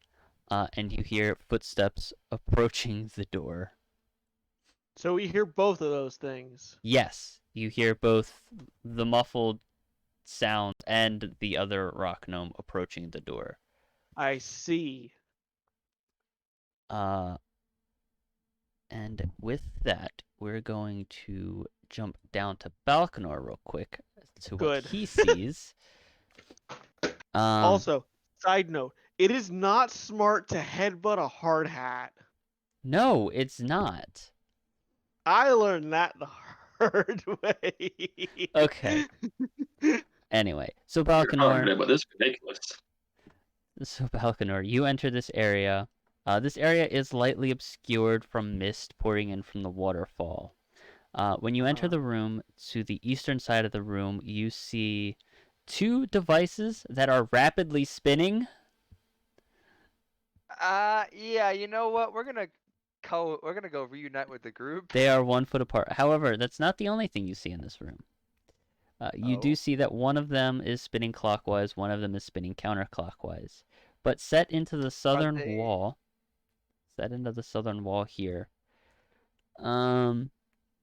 And you hear footsteps approaching the door. So we hear both of those things. Yes, you hear both the muffled sound and the other rock gnome approaching the door. I see. And with that, we're going to jump down to Balkanor real quick to what Good. he sees. Also, side note, it is not smart to headbutt a hard hat. No, it's not. I learned that the hard way. Okay. Anyway, so You're hard, Balkanor, but this is ridiculous. You enter this area. This area is lightly obscured from mist pouring in from the waterfall. When you enter the room, to the eastern side of the room, you see 2 devices that are rapidly spinning. Yeah, you know what? We're gonna go reunite with the group. They are 1 foot apart. However, that's not the only thing you see in this room. You do see that one of them is spinning clockwise, one of them is spinning counterclockwise. But set into the southern wall here,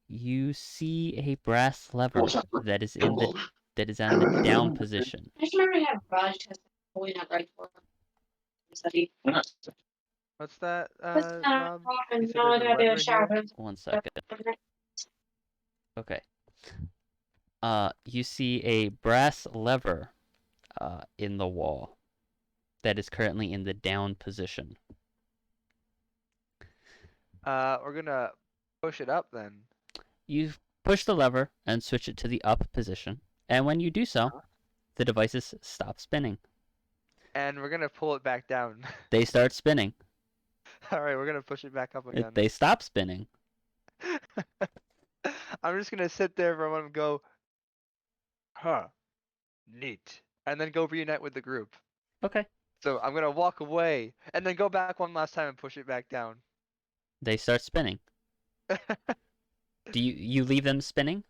you see a brass lever that is in the down position. I just remember I have garage test going out right for study. What's that? What's that? Rob? And You said now I there's a gotta do lever a here? shower. 1 second. Okay. You see a brass lever in the wall that is currently in the down position. We're gonna push it up then. You push the lever and switch it to the up position, and when you do so, the devices stop spinning. And we're gonna pull it back down. They start spinning. Alright, we're gonna push it back up again. They stop spinning. I'm just gonna sit there for a moment and go, huh, neat. And then go reunite with the group. Okay. So I'm gonna walk away and then go back one last time and push it back down. They start spinning. Do you leave them spinning?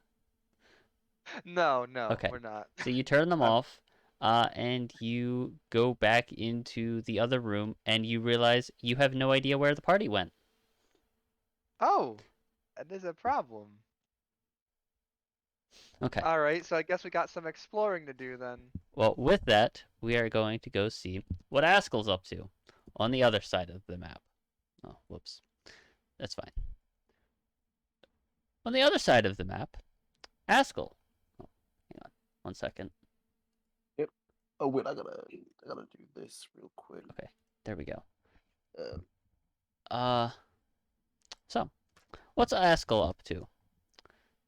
No, Okay. we're not. So you turn them off, and you go back into the other room, and you realize you have no idea where the party went. Oh, there's a problem. Okay. Alright, so I guess we got some exploring to do then. Well, with that, we are going to go see what Askell's up to on the other side of the map. Oh, whoops. That's fine. On the other side of the map, Askell. Oh, hang on 1 second. Yep. Oh wait, I gotta do this real quick. Okay, there we go. Um, So, what's Askell up to?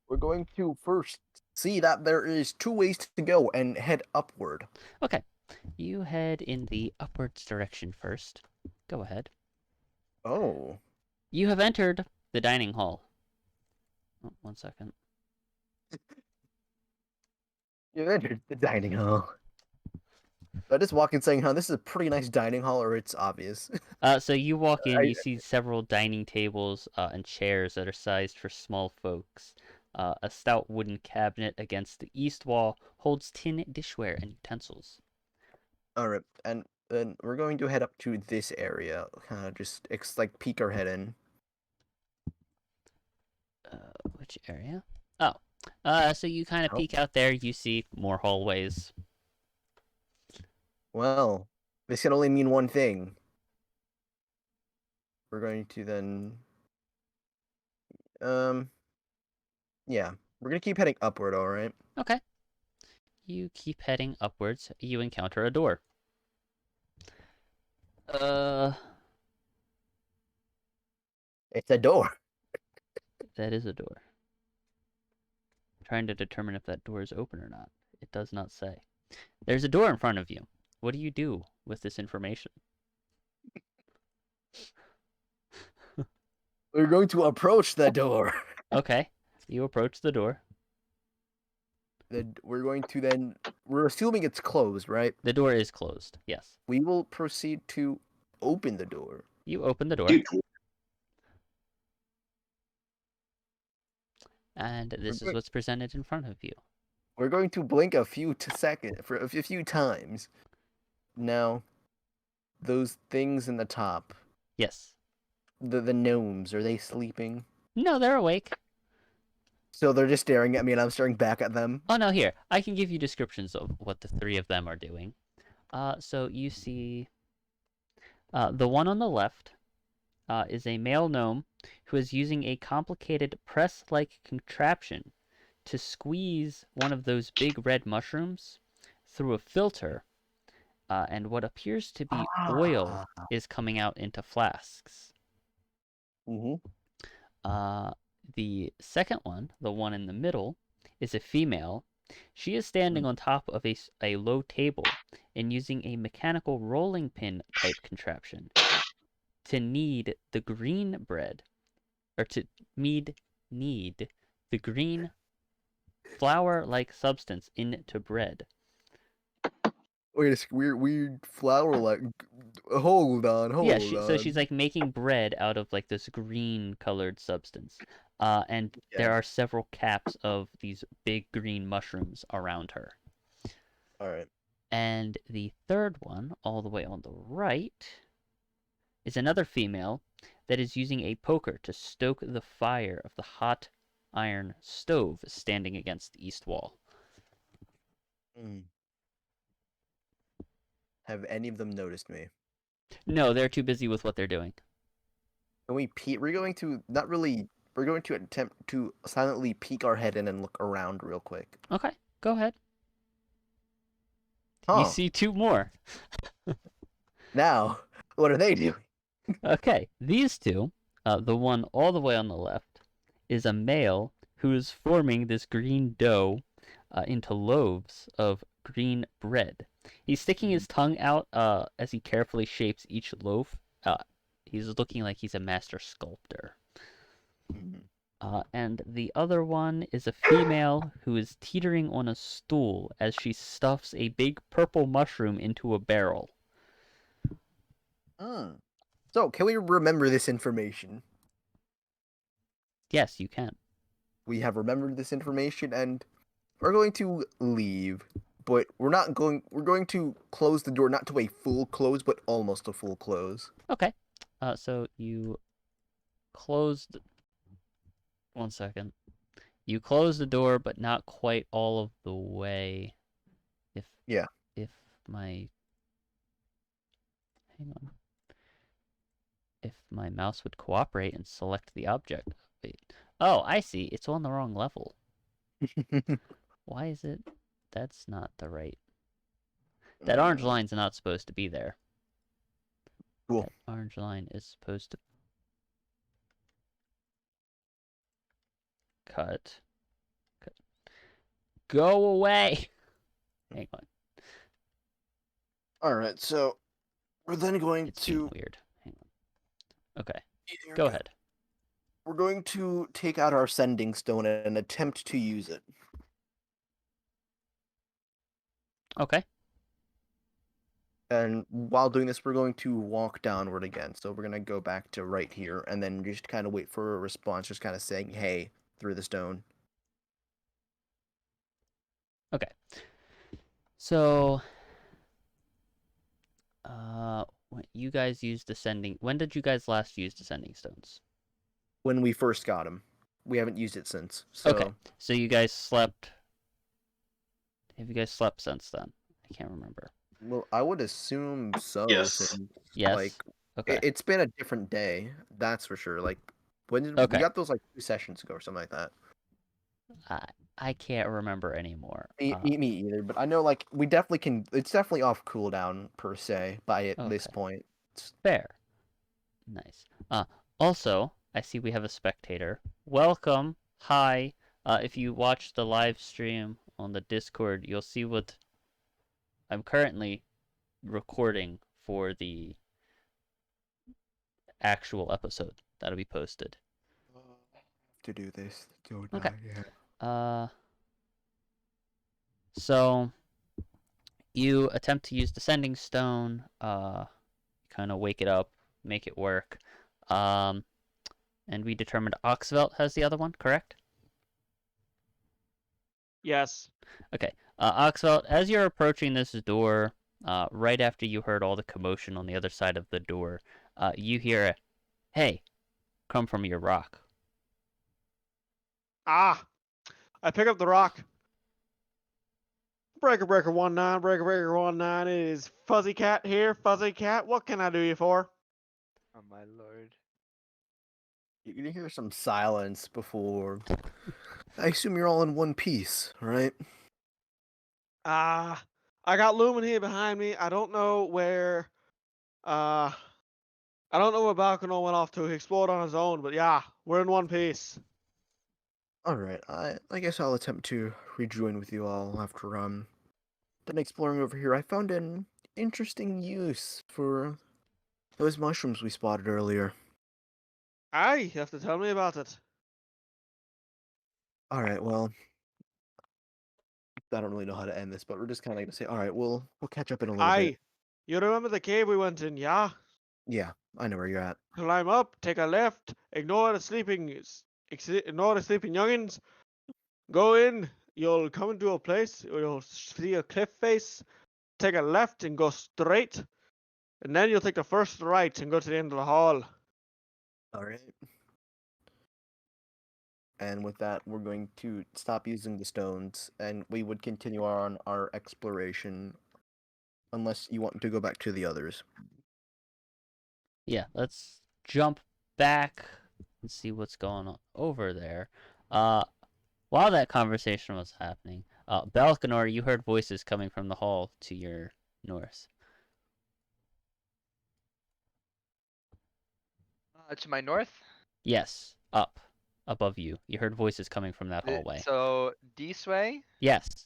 We're going to first see that there is 2 ways to go and head upward. Okay, you head in the upwards direction first. Go ahead. Oh. You have entered the dining hall. Oh, 1 second. You entered the dining hall. I just walk in saying, huh, this is a pretty nice dining hall, or it's obvious. So you walk in, you see several dining tables and chairs that are sized for small folks. A stout wooden cabinet against the east wall holds tin dishware and utensils. Alright, and then we're going to head up to this area. Just like peek our head in. Which area? Oh, so you kind of peek out there, you see more hallways. Well, this can only mean one thing. We're going to then... Yeah, we're gonna keep heading upward, alright? Okay. You keep heading upwards, you encounter a door. It's a door. That is a door. I'm trying to determine if that door is open or not. It does not say. There's a door in front of you. What do you do with this information? We're going to approach the door. Okay. You approach the door. We're going to then... We're assuming it's closed, right? The door is closed, yes. We will proceed to open the door. You open the door. And this is what's presented in front of you. We're going to blink a few for a few times. Now, those things in the top. Yes. The gnomes, are they sleeping? No, they're awake. So they're just staring at me and I'm staring back at them? Oh, no, here. I can give you descriptions of what the 3 of them are doing. So you see the one on the left is a male gnome who is using a complicated press-like contraption to squeeze one of those big red mushrooms through a filter, and what appears to be oil is coming out into flasks. The second one, the one in the middle, is a female. She is standing on top of a low table and using a mechanical rolling pin type contraption to knead the green bread, or to knead the green flour-like substance into bread. Wait, a weird flower like. Hold on. Yeah, so she's like making bread out of like this green-colored substance, and there are several caps of these big green mushrooms around her. All right. And the third one, all the way on the right, is another female that is using a poker to stoke the fire of the hot iron stove standing against the east wall. Have any of them noticed me? No, they're too busy with what they're doing. Can we peek? We're going to attempt to silently peek our head in and look around real quick. Okay, go ahead. Huh. You see two more. Now, what are they doing? Okay, these two, the one all the way on the left, is a male who is forming this green dough into loaves of green bread. He's sticking his tongue out as he carefully shapes each loaf. He's looking like he's a master sculptor. And the other one is a female who is teetering on a stool as she stuffs a big purple mushroom into a barrel. So, can we remember this information? Yes, you can. We have remembered this information, and we're going to leave. But we're going to close the door, not to a full close, but almost a full close. Okay. So you closed... One second. You close the door, but not quite all of the way. If my... Hang on. If my mouse would cooperate and select the object. Wait. Oh, I see. It's on the wrong level. Why is it? That's not the right... That orange line's not supposed to be there. Cool. That orange line is supposed to... Cut. Go away! Hang on. Alright, so we're then going It's to... weird. Hang on. Okay. Go ahead. We're going to take out our sending stone and attempt to use it. Okay. And while doing this, we're going to walk downward again. So we're going to go back to right here and then just kind of wait for a response, just kind of saying, hey, through the stone. Okay. So, when you guys used descending... When did you guys last use descending stones? When we first got them. We haven't used it since. So... Okay. So you guys slept... Have you guys slept since then? I can't remember. Well, I would assume so. Yes. Since, Yes. Like, okay. It's been a different day. That's for sure. Like, when did we got those like 2 sessions ago or something like that? I can't remember anymore. Me either. But I know like we definitely can. It's definitely off cooldown per se by this point. Fair. Nice. Also, I see we have a spectator. Welcome. Hi. If you watch the live stream on the Discord, you'll see what I'm currently recording for the actual episode that'll be posted. To do this. Okay. So you attempt to use descending stone, kind of wake it up, make it work. And we determined Oxvelt has the other one, correct? Yes. Okay. Oxvelt, as you're approaching this door, right after you heard all the commotion on the other side of the door, you hear a, hey, come from your rock. Ah! I pick up the rock. Breaker 19, Breaker 19, it is Fuzzy Cat here. Fuzzy Cat, what can I do you for? Oh my lord. You can hear some silence before. I assume you're all in one piece, right? I got Lumen here behind me. I don't know where. I don't know where Balcano went off to. He explored on his own, but yeah, we're in one piece. All right. I guess I'll attempt to rejoin with you all after done exploring over here. I found an interesting use for those mushrooms we spotted earlier. Aye, you have to tell me about it. All right. Well, I don't really know how to end this, but we're just kind of gonna say, all right, we'll catch up in a little bit. Aye, you remember the cave we went in, yeah? Yeah, I know where you're at. Climb up, take a left, ignore the sleeping youngins. Go in. You'll come into a place. You'll see a cliff face. Take a left and go straight, and then you'll take the first right and go to the end of the hall. All right. And with that, we're going to stop using the stones, and we would continue on our exploration, unless you want to go back to the others. Yeah, let's jump back and see what's going on over there. While that conversation was happening, Balcanor, you heard voices coming from the hall to your north. To my north. Yes, up, above you. You heard voices coming from that hallway. So this way. Yes.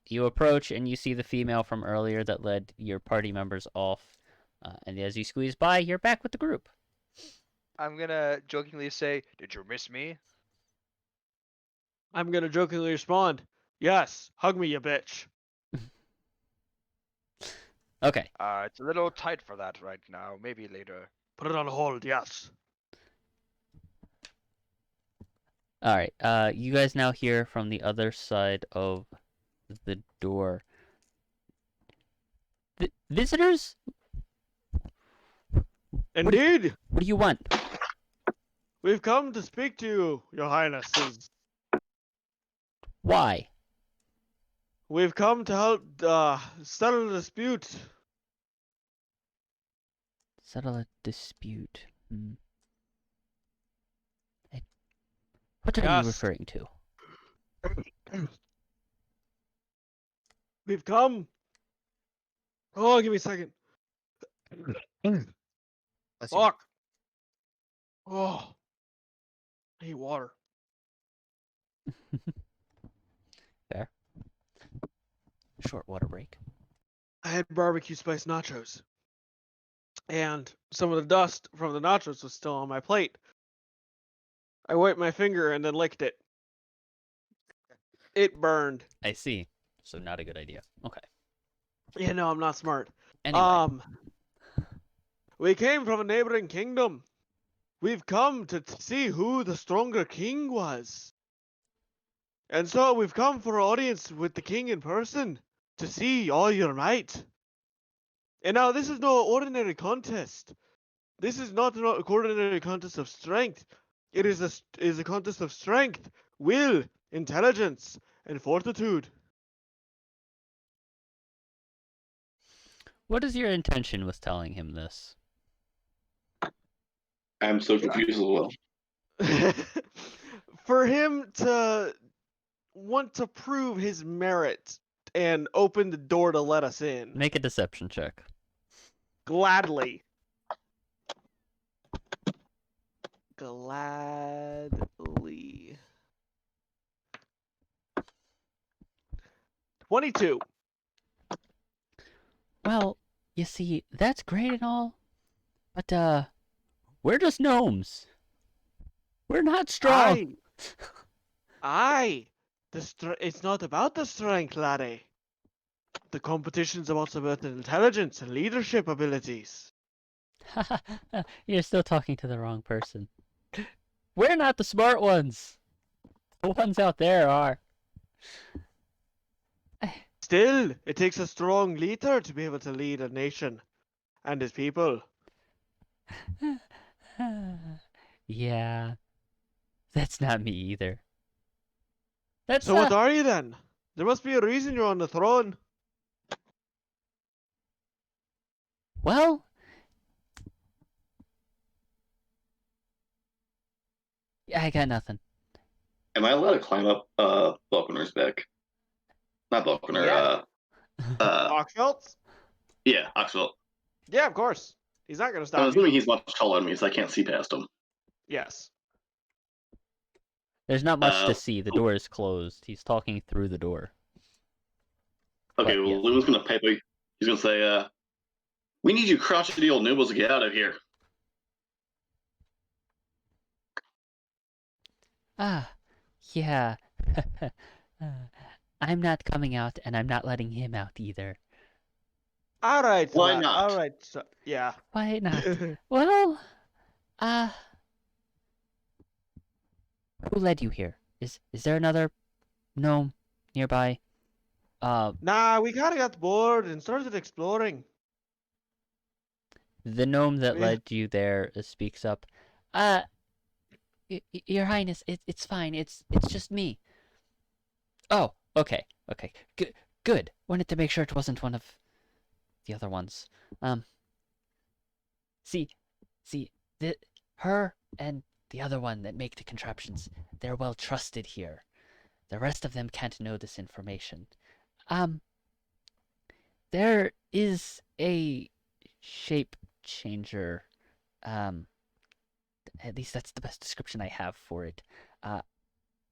You approach and you see the female from earlier that led your party members off. And as you squeeze by, you're back with the group. I'm gonna jokingly say, "Did you miss me?" I'm gonna jokingly respond, "Yes, hug me, you bitch." Okay. It's a little tight for that right now. Maybe later. Put it on hold, yes. All right. You guys now hear from the other side of the door. Visitors? Indeed. What do you want? We've come to speak to you, your highnesses. Why? We've come to help settle a dispute. Settle a dispute. What are you referring to? We've come. Oh, give me a second. Fuck. Oh. I need water. Fair. Short water break. I had barbecue spice nachos. And some of the dust from the nachos was still on my plate. I wiped my finger and then licked it. It burned. I see. So not a good idea. Okay. Yeah, no, I'm not smart. Anyway. We came from a neighboring kingdom. We've come to see who the stronger king was. And so we've come for an audience with the king in person to see all your might. And now this is no ordinary contest. This is not an ordinary contest of strength. It is a contest of strength, will, intelligence, and fortitude. What is your intention with telling him this? I'm so confused as well. For him to want to prove his merit and open the door to let us in. Make a deception check. Gladly. Gladly. 22. Well, you see, that's great and all, but we're just gnomes. We're not strong. Aye. It's not about the strength, laddie. The competition's about intelligence and leadership abilities. You're still talking to the wrong person. We're not the smart ones. The ones out there are. Still, it takes a strong leader to be able to lead a nation and his people. Yeah. That's not me either. So what are you then? There must be a reason you're on the throne. Well, Yeah, I got nothing. Am I allowed to climb up Vulcanor's back? Not Vulcaner, Yeah. Oxfeldt? yeah, Oxford. Yeah, of course. He's not gonna I'm stop you. assuming he's much taller than me, so I can't see past him. Yes. There's not much to see. The Cool. door is closed. He's talking through the door. Okay, But, well, yes. Luna's gonna pipe. He's gonna say, "We need you crotchety old nobles to get out of here." Ah, yeah. I'm not coming out, and I'm not letting him out either. All right. Why lad. not? All right. So, yeah. Why not? Well, who led you here? Is there another gnome nearby? Nah, we kind of got bored and started exploring. The gnome that Yeah. led you there speaks up. Your Highness, it's fine. It's just me. Oh, okay. Good. Wanted to make sure it wasn't one of the other ones. See, her and the other one that make the contraptions, they're well trusted here. The rest of them can't know this information. There is a shape changer, at least that's the best description I have for it,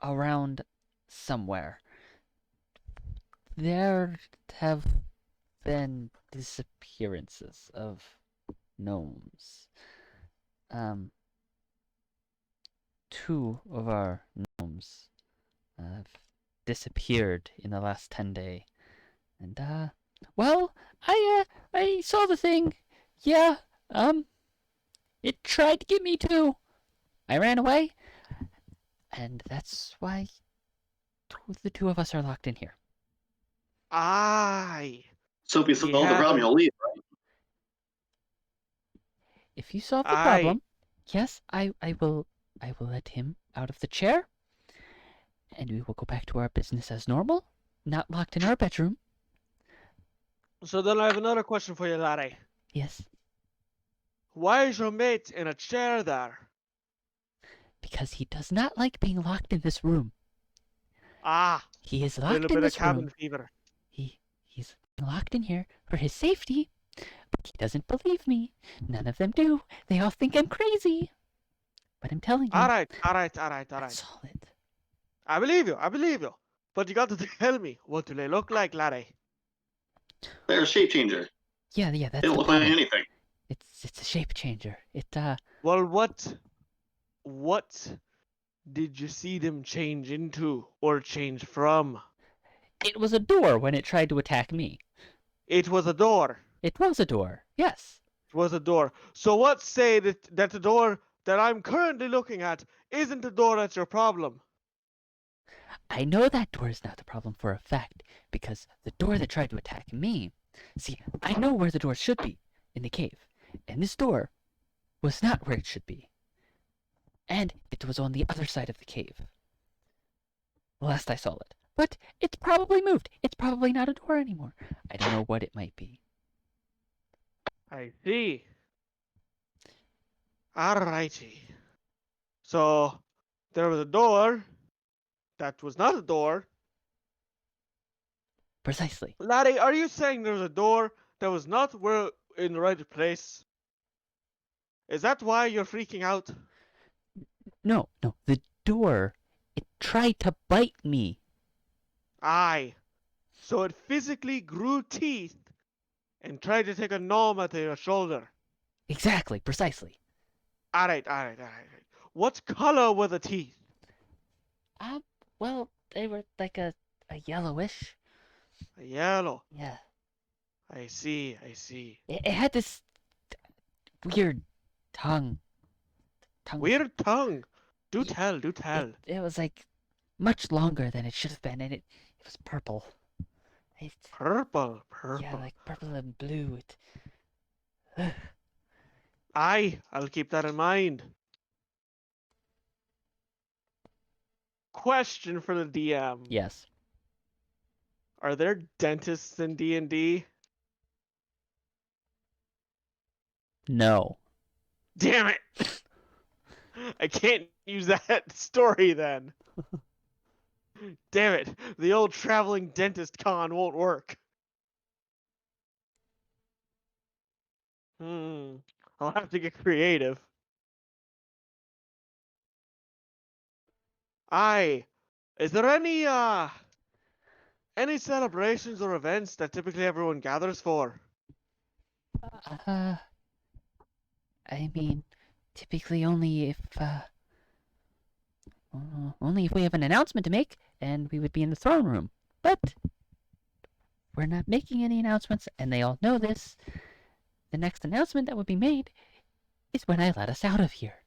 around somewhere. There have been disappearances of gnomes. 2 of our gnomes have disappeared in the last 10 days. And, well, I saw the thing. Yeah, it tried to get me too. I ran away. And that's why the 2 of us are locked in here. Aye. So if you solve the problem, you'll leave, right? If you solve the problem, yes, I will let him out of the chair. And we will go back to our business as normal, not locked in our bedroom. So then I have another question for you, laddie. Yes. Why is your mate in a chair there? Because he does not like being locked in this room. He is a locked little in bit this of cabin room. fever. He's locked in here for his safety, but he doesn't believe me. None of them do. They all think I'm crazy. But I'm telling you. All right. That's solid. I believe you. But you got to tell me, what do they look like, laddie? They're a shape changer. Yeah, that's They don't look like anything. It's a shape changer. Well, what did you see them change into or change from? It was a door when it tried to attack me. It was a door. It was a door. Yes. It was a door. So what say that the door that I'm currently looking at isn't the door that's your problem? I know that door is not the problem for a fact, because the door that tried to attack me... See, I know where the door should be, in the cave, and this door was not where it should be. And it was on the other side of the cave. Last I saw it. But it's probably moved. It's probably not a door anymore. I don't know what it might be. I see. Alrighty. So, there was a door that was not a door. Precisely. Laddie, are you saying there's a door that was not in the right place? Is that why you're freaking out? No. The door, it tried to bite me. Aye. So it physically grew teeth and tried to take a gnome at your shoulder. Exactly, precisely. Alright. What color were the teeth? Well, they were like a yellowish. A yellow. Yeah. I see. It had this weird tongue. Weird tongue. Do tell. It was like much longer than it should have been, and it was purple. Purple. Yeah, like purple and blue. Aye, I'll keep that in mind. Question for the DM. Yes. Are there dentists in D&D? No. Damn it! I can't use that story then. Damn it, the old traveling dentist con won't work. I'll have to get creative. Is there any celebrations or events that typically everyone gathers for? I mean, typically only if we have an announcement to make, and we would be in the throne room. But we're not making any announcements, and they all know this. The next announcement that would be made is when I let us out of here.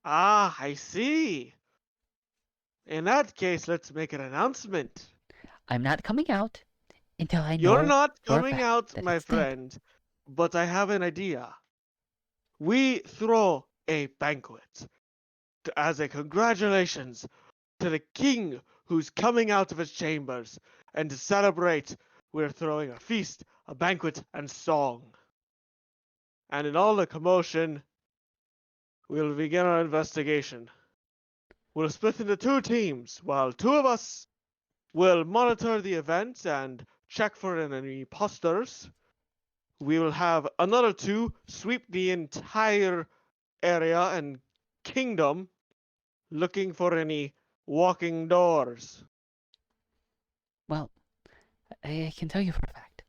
Ah, I see. In that case, let's make an announcement. I'm not coming out until I know. You're not for a coming fact out, that my it's dead. friend, but I have an idea. We throw a banquet as a congratulations to the king who's coming out of his chambers, and to celebrate, we're throwing a feast, a banquet, and song. And in all the commotion, we'll begin our investigation. We'll split into 2 teams, while 2 of us will monitor the event and check for any imposters. We will have another 2 sweep the entire area and kingdom looking for any walking doors. Well, I can tell you for a fact.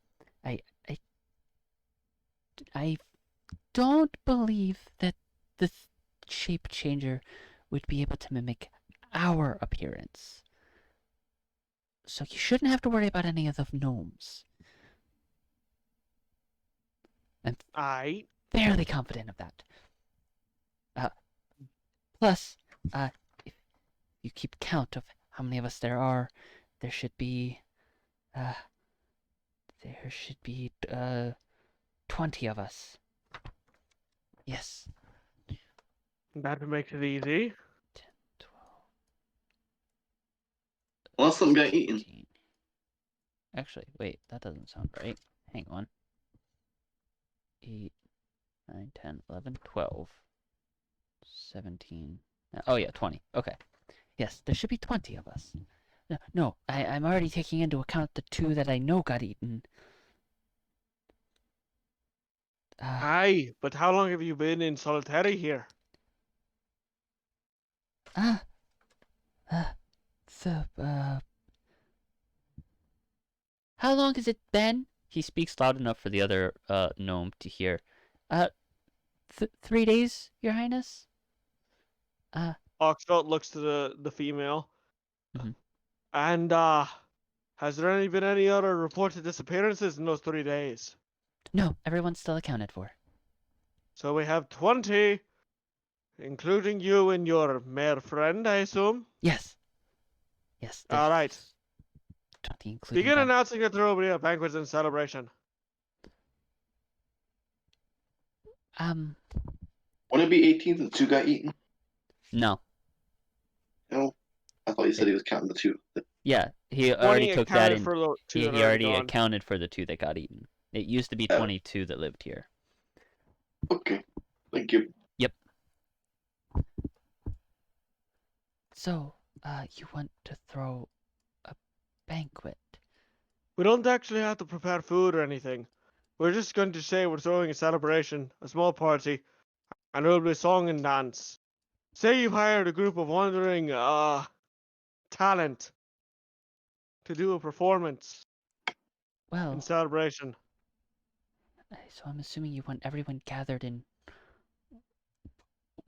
I don't believe that the shape changer would be able to mimic our appearance. So you shouldn't have to worry about any of the gnomes. I'm fairly confident of that. Plus, if you keep count of how many of us there are, there should be 20 of us. Yes. That makes it easy. 10, 12. Unless something got eaten. 15. Actually, wait, that doesn't sound right. Hang on. 8, 9, 10, 11, 12, 17. Oh, yeah, 20. Okay. Yes, there should be 20 of us. No, I'm already taking into account the 2 that I know got eaten. But how long have you been in solitary here? How long has it been? He speaks loud enough for the other gnome to hear. 3 days, Your Highness? Oxford looks to the female. Mhm. And, has there been any other reported disappearances in those 3 days? No, everyone's still accounted for. So we have 20, including you and your mare friend, I assume? Yes. Yes. All right. 20 including Begin them. announcing that there will be a banquet and celebration. Wouldn't it be 18 that the 2 got eaten? No. No? I thought you said he was counting the 2. Yeah, he already took that in. For the 2 He that are already gone. accounted for the 2 that got eaten. It used to be 22 that lived here. Okay. Thank you. Yep. So, you want to throw a banquet? We don't actually have to prepare food or anything. We're just going to say we're throwing a celebration, a small party, and there'll be song and dance. Say you've hired a group of wandering, talent to do a performance in celebration. So I'm assuming you want everyone gathered in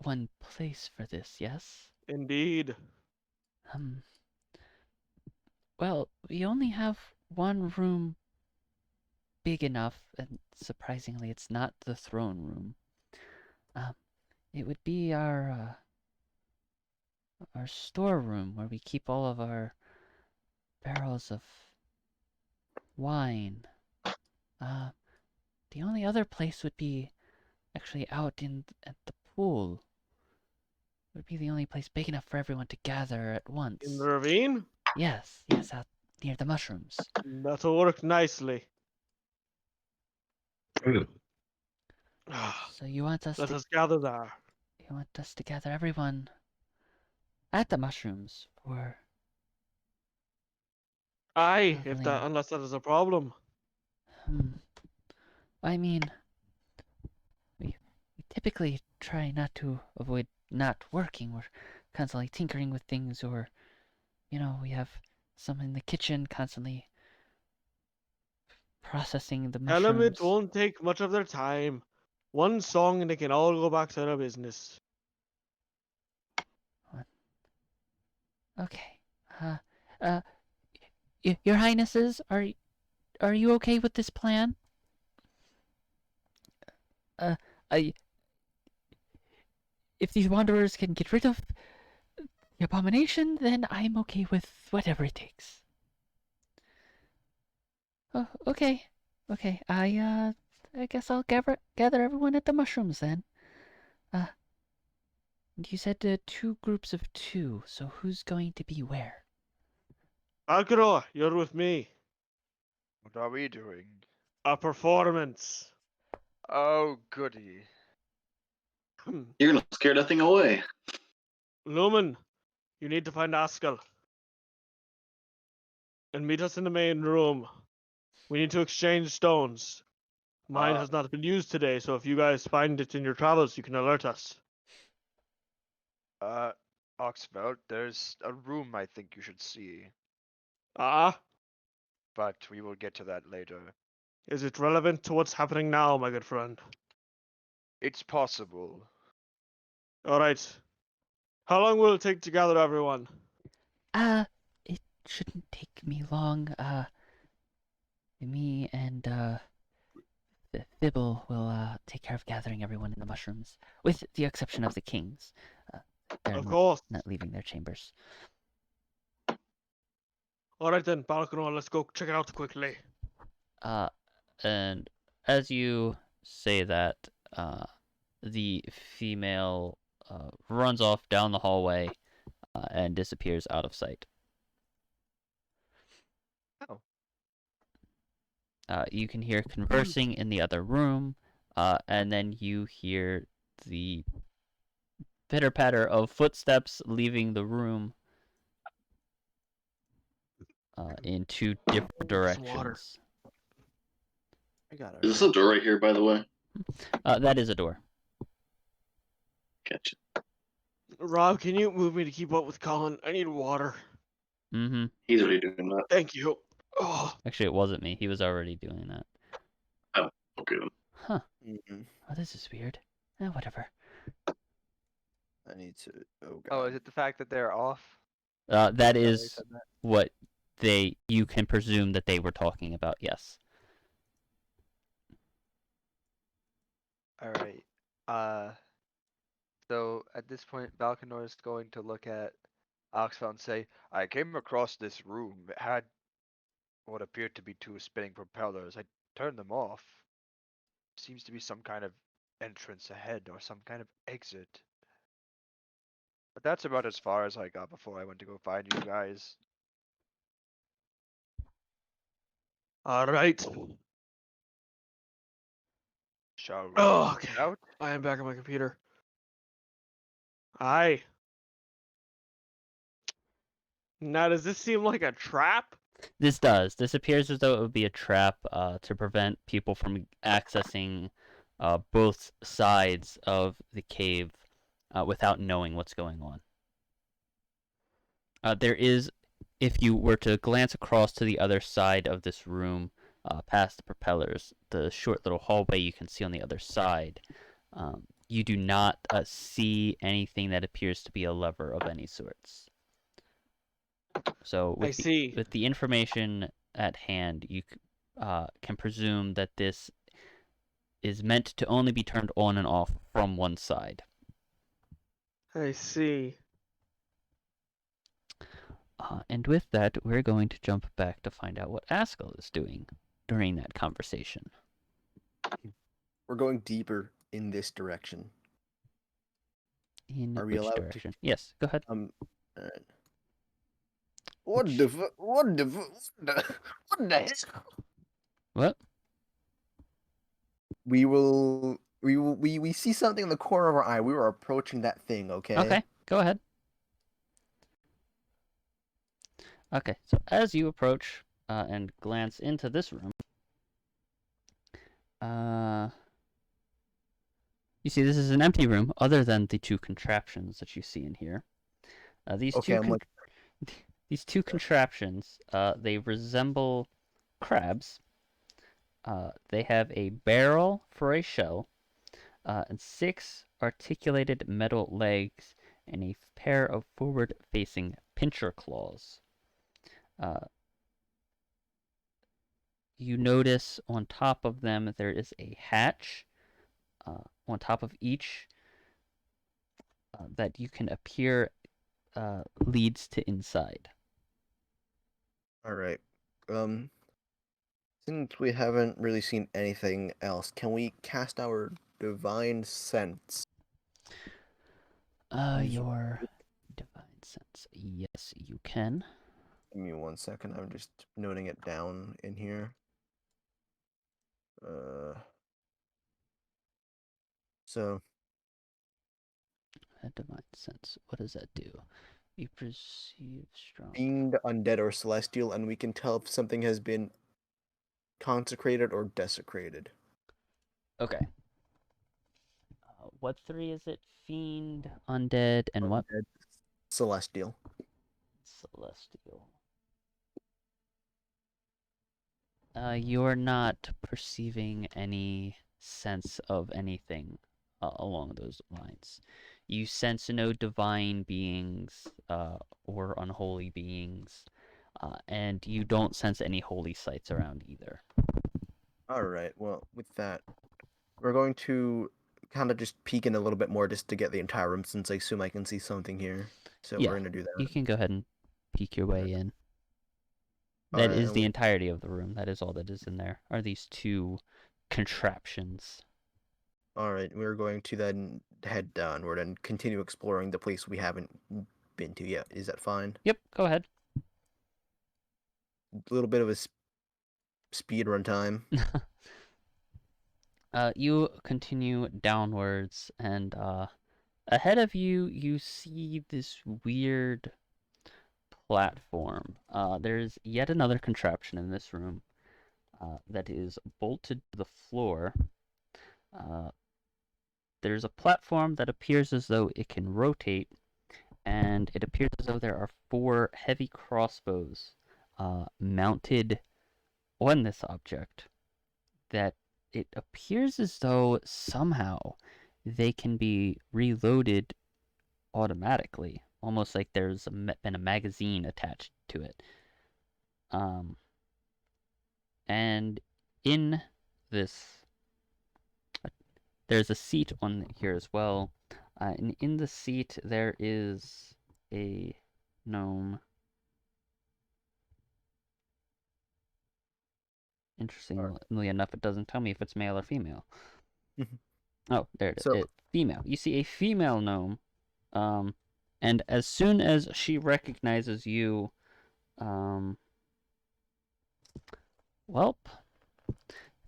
one place for this, yes? Indeed. Well, we only have one room big enough, and surprisingly, it's not the throne room. It would be our storeroom where we keep all of our barrels of wine. The only other place would be actually out at the pool. It would be the only place big enough for everyone to gather at once. In the ravine? Yes, out near the mushrooms. That'll work nicely. So you want us Let to... us gather there. You want us to gather everyone at the mushrooms for... Aye, Phandalin. unless that is a problem. I mean, we typically try not to avoid not working. We're constantly tinkering with things, or, we have some in the kitchen constantly processing the Tell them it mushrooms. won't take much of their time. One song and they can all go back to their business. Okay. Your Highnesses, are you okay with this plan? If these wanderers can get rid of the abomination, then I'm okay with whatever it takes. Oh, okay. Okay, I guess I'll gather everyone at the mushrooms then. You said 2 groups of 2, so who's going to be where? Alcaro, you're with me. What are we doing? A performance. Oh, goody. You're gonna scare that thing away. Lumen, you need to find Askell. And meet us in the main room. We need to exchange stones. Mine has not been used today, so if you guys find it in your travels, you can alert us. Oxfeld, there's a room I think you should see. Ah? But we will get to that later. Is it relevant to what's happening now, my good friend? It's possible. Alright. How long will it take to gather everyone? It shouldn't take me long. Me and, Thibble will, take care of gathering everyone in the mushrooms, with the exception of the kings. They're Of course. not leaving their chambers. Alright then, Balcony, let's go check it out quickly. And as you say that, the female runs off down the hallway and disappears out of sight. Oh. You can hear conversing in the other room, and then you hear the pitter-patter of footsteps leaving the room in 2 different directions. I got it. Is this a door right here, by the way? That is a door. Gotcha. Rob, can you move me to keep up with Colin? I need water. Mm-hmm. He's already doing that. Thank you. Oh. Actually, it wasn't me. He was already doing that. Oh, okay then. Huh. Oh, this is weird. Whatever. I need to. Oh god. Oh, is it the fact that they're off? That That they is said that? what you can presume that they were talking about, yes. Alright. So at this point, Balcanor is going to look at Oxfeld and say, I came across this room. It had what appeared to be 2 spinning propellers. I turned them off. Seems to be some kind of entrance ahead or some kind of exit. But that's about as far as I got before I went to go find you guys. Alright. Shall we Oh, check it okay. out? I am back on my computer. Aye. Now, does this seem like a trap? This does. This appears as though it would be a trap to prevent people from accessing both sides of the cave without knowing what's going on. There is, if you were to glance across to the other side of this room, past the propellers, the short little hallway you can see on the other side, you do not see anything that appears to be a lever of any sorts. So with the information at hand, you can presume that this is meant to only be turned on and off from one side. I see. And with that, we're going to jump back to find out what Askell is doing during that conversation. We're going deeper in this direction. In Are we which allowed direction? Yes, go ahead. What the hell? What? We're we see something in the corner of our eye. We were approaching that thing. Okay. Okay, go ahead. Okay, so as you approach and glance into this room, you see this is an empty room other than the two contraptions that you see in here. These two contraptions, they resemble crabs. They have a barrel for a shell, and 6 articulated metal legs, and a pair of forward-facing pincher claws. You notice on top of them there is a hatch on top of each that you can appear leads to inside. All right. Since we haven't really seen anything else, can we cast our divine sense? Your divine sense. Yes, you can. Give me 1 second. I'm just noting it down in here. So A divine sense. What does that do? You perceive strong. fiend, undead, or celestial, and we can tell if something has been consecrated or desecrated. Okay. What 3 is it? Fiend, undead, and what? Celestial. Celestial. You're not perceiving any sense of anything along those lines. You sense no divine beings or unholy beings, and you don't sense any holy sites around either. Alright, well, with that, we're going to kind of just peek in a little bit more just to get the entire room, since I assume I can see something here. So Yeah, we're going to do that. You can go ahead and peek your way in. That is the entirety of the room. That is all that is in there, are these 2 contraptions. Alright, we're going to then head downward and continue exploring the place we haven't been to yet. Is that fine? Yep, go ahead. A little bit of a speed run time. You continue downwards, and ahead of you, you see this weird platform. There's yet another contraption in this room that is bolted to the floor. There's a platform that appears as though it can rotate, and it appears as though there are 4 heavy crossbows mounted on this object that it appears as though somehow they can be reloaded automatically, almost like there's been a magazine attached to it. And in this, there's a seat on here as well. And in the seat there is a gnome. Interestingly enough, it doesn't tell me if it's male or female. Oh, there it is. Female. You see a female gnome, and as soon as she recognizes you, welp,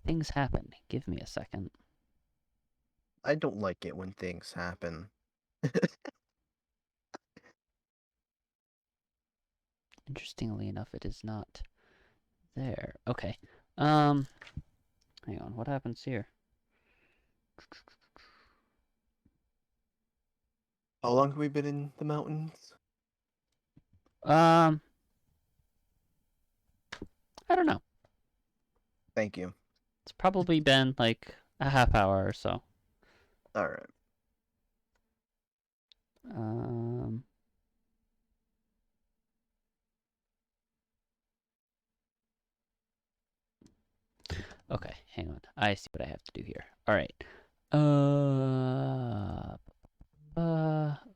things happen. Give me a second. I don't like it when things happen. Interestingly enough, it is not there. Okay. Hang on. What happens here? How long have we been in the mountains? I don't know. Thank you. It's probably been like a half hour or so. All right. Okay, hang on. I see what I have to do here. All right.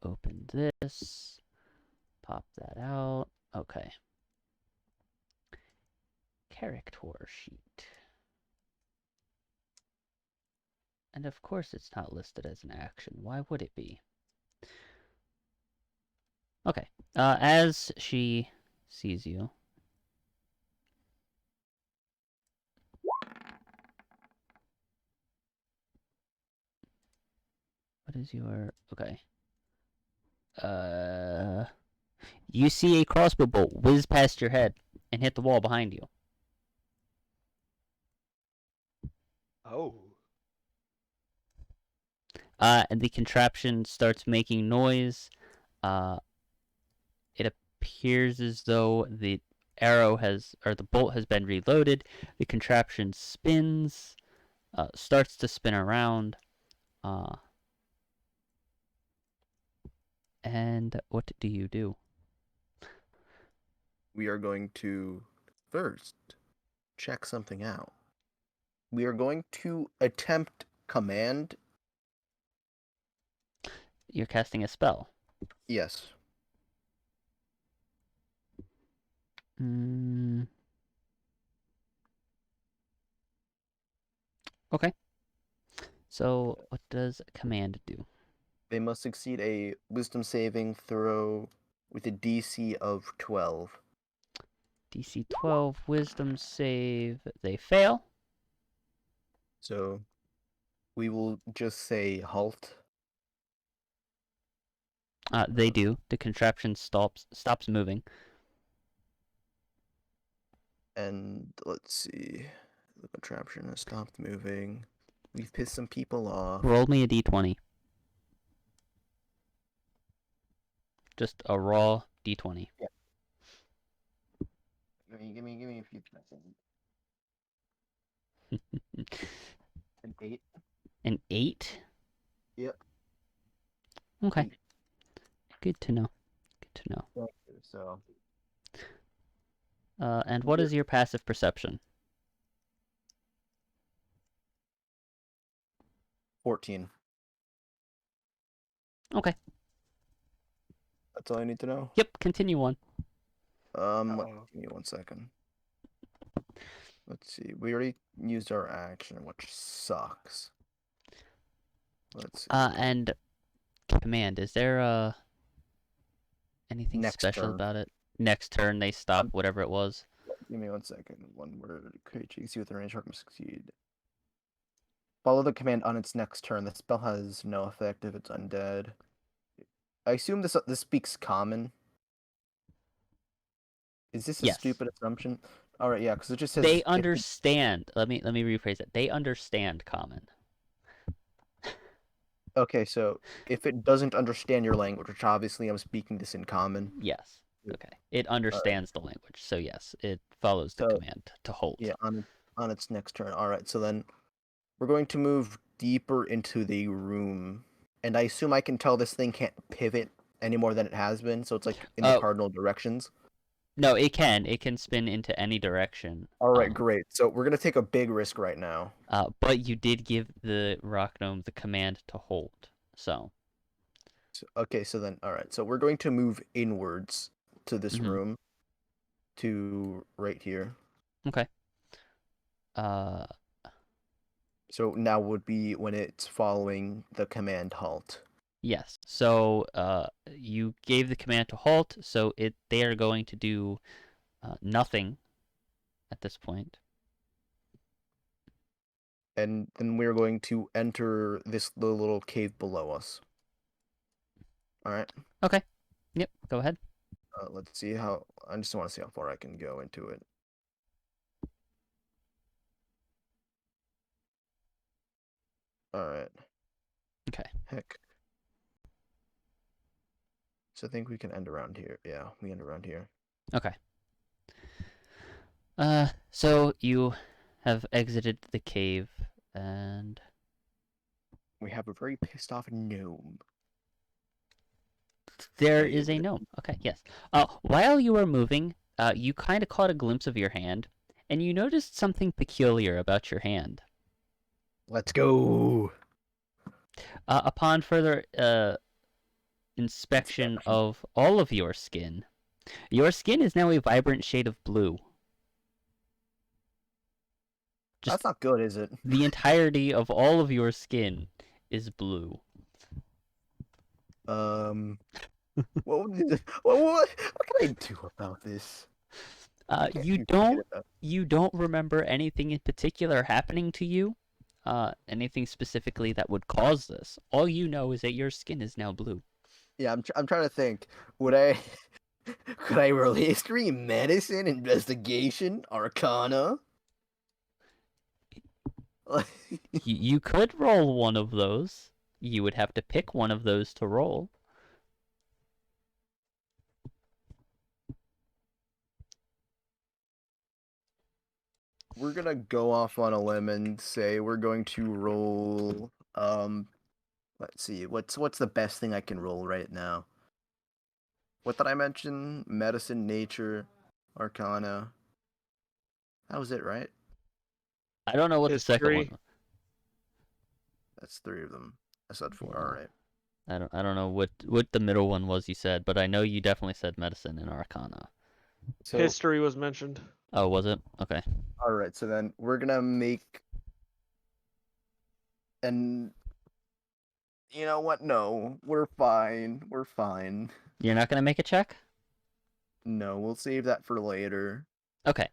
Open this. Pop that out. Okay. Character sheet. And of course it's not listed as an action. Why would it be? Okay. As she sees you, What is your... Okay. You see a crossbow bolt whiz past your head and hit the wall behind you. Oh. And the contraption starts making noise. It appears as though the bolt has been reloaded. The contraption spins, starts to spin around. And what do you do? We are going to first check something out. We are going to attempt command. You're casting a spell. Yes. Okay. So, what does command do? They must succeed a wisdom saving throw with a DC of 12. DC 12, wisdom save. They fail. So, we will just say halt. They do. The contraption stops moving. And let's see. The contraption has stopped moving. We've pissed some people off. Roll me a d20. Just a raw d20. Yeah. Give me a few seconds. An 8. An 8? Yep. Okay. 8. Good to know. Good to know. Thank you. So. And what is your passive perception? 14. Okay. That's all I need to know. Yep, continue on. Give me 1 second. Let's see. We already used our action, which sucks. Let's see. And command, is there anything Next special turn. about it? Next turn they stop whatever it was. Give me 1 second. One word. Creature you see within range must succeed. Follow the command on its next turn. The spell has no effect if it's undead. I assume this speaks common. Is this a Yes. stupid assumption? All right, yeah, because it just says They understand. Let me rephrase it. They understand common. Okay, so if it doesn't understand your language, which obviously I'm speaking this in common. Yes. Okay. It understands the language, so yes, it follows the command to hold. Yeah, on its next turn. All right, so then we're going to move deeper into the room, and I assume I can tell this thing can't pivot any more than it has been, so it's like in the cardinal directions. No, it can. It can spin into any direction. All right, great. So we're gonna take a big risk right now. But you did give the rock gnome the command to hold, so. Okay, so then, all right. So we're going to move inwards to this room, to right here. Okay. So now would be when it's following the command halt. Yes. So you gave the command to halt, so they are going to do nothing at this point. And then we're going to enter the little cave below us. All right. Okay. Yep. Go ahead. Let's see how. I just want to see how far I can go into it. All right. Okay. Heck. So I think we can end around here. Yeah, we end around here. Okay. So you have exited the cave, and we have a very pissed off gnome. There is a gnome. Okay, yes. While you were moving, you kind of caught a glimpse of your hand, and you noticed something peculiar about your hand. Let's go. Upon further inspection of all of your skin is now a vibrant shade of blue. That's not good, is it? The entirety of all of your skin is blue. What can I do about this? You don't remember anything in particular happening to you. anything specifically that would cause this. All you know is that your skin is now blue. Yeah, I'm trying to think. Would I could I roll history, medicine, investigation, arcana? You could roll one of those. You would have to pick one of those to roll. We're gonna go off on a limb and say we're going to roll. Let's see. What's the best thing I can roll right now? What did I mention? Medicine, nature, arcana. That was it, right? I don't know what the second one was. That's 3 of them. I said 4. Yeah. All right. I don't know what the middle one was you said, but I know you definitely said medicine and arcana. So, history was mentioned. Oh, was it? Okay. All right. So then we're gonna make. And you know what? No, we're fine. We're fine. You're not gonna make a check? No, we'll save that for later. Okay.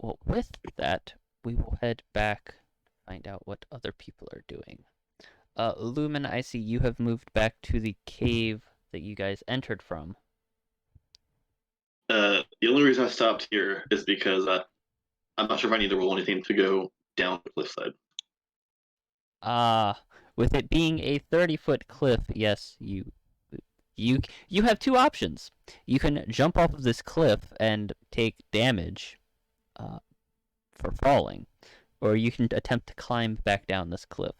Well, with that, we will head back to find out what other people are doing. Lumen, I see you have moved back to the cave that you guys entered from. The only reason I stopped here is because I'm not sure if I need to roll anything to go down the cliffside. With it being a 30-foot cliff, yes, you have 2 options. You can jump off of this cliff and take damage for falling, or you can attempt to climb back down this cliff.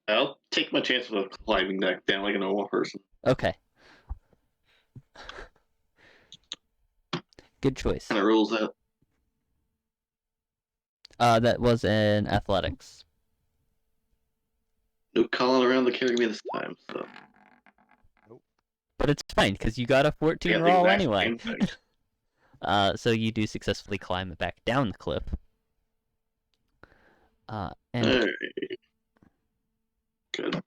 I'll take my chances of climbing back down like a normal person. Okay. Good choice. Kind of rules that. That was in athletics. No Colin around to carry me this time, so. Nope. But it's fine, because you got a 14 roll anyway. So you do successfully climb back down the cliff. And right. Good.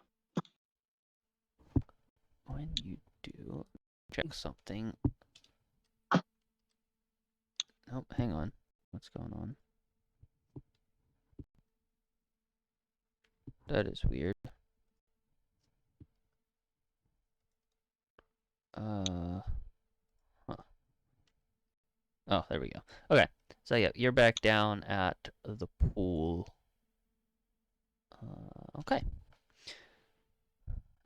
When you do, check something. Oh, hang on. What's going on? That is weird. Huh. Oh, there we go. Okay, so yeah, you're back down at the pool. Okay.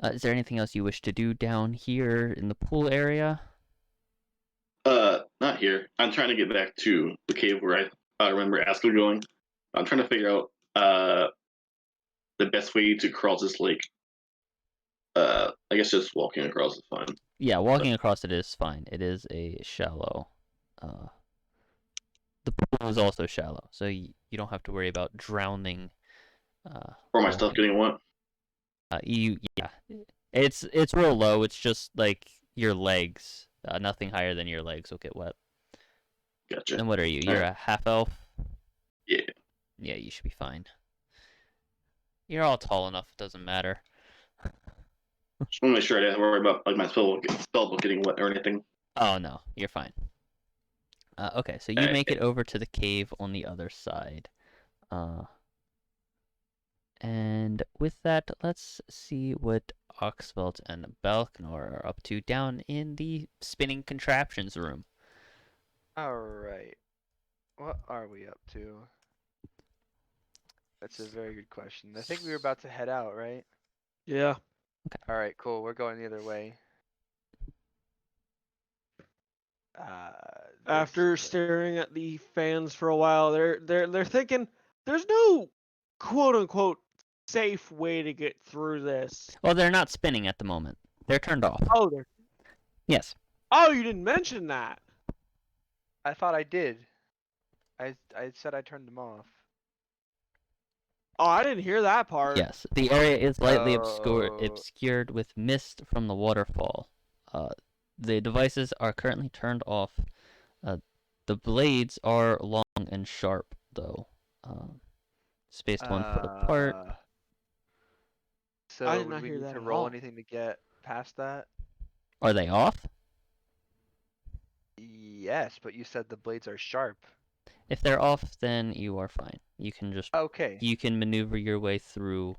Is there anything else you wish to do down here in the pool area? Not here. I'm trying to get back to the cave where I remember Asker going. I'm trying to figure out the best way to cross this lake. I guess just walking across is fine. Yeah, walking across it is fine. It is a shallow. The pool is also shallow, so you don't have to worry about drowning. Or my stuff getting wet. Yeah, it's real low. It's just like your legs. Nothing higher than your legs will get wet. Gotcha. And what are you? You're a half elf? Yeah. Yeah, you should be fine. You're all tall enough. It doesn't matter. Just want to make sure I didn't worry about like my spell book getting wet or anything. Oh no, you're fine. Okay, so you make it over to the cave on the other side. And with that, let's see what Oxvelt and Balknor are up to down in the spinning contraptions room. Alright. What are we up to? That's a very good question. I think we were about to head out, right? Yeah. Okay. Alright, cool. We're going the other way. After staring at the fans for a while, they're thinking there's no quote unquote safe way to get through this. Well, they're not spinning at the moment. They're turned off. Oh, they're. Yes. Oh, you didn't mention that. I thought I did. I said I turned them off. Oh, I didn't hear that part. Yes. The area is lightly obscured with mist from the waterfall. The devices are currently turned off. The blades are long and sharp, though. Spaced 1 foot apart. So I did not would we hear need that to at roll all. anything to get past that? Are they off? Yes, but you said the blades are sharp. If they're off, then you are fine. You can just Okay. you can maneuver your way through.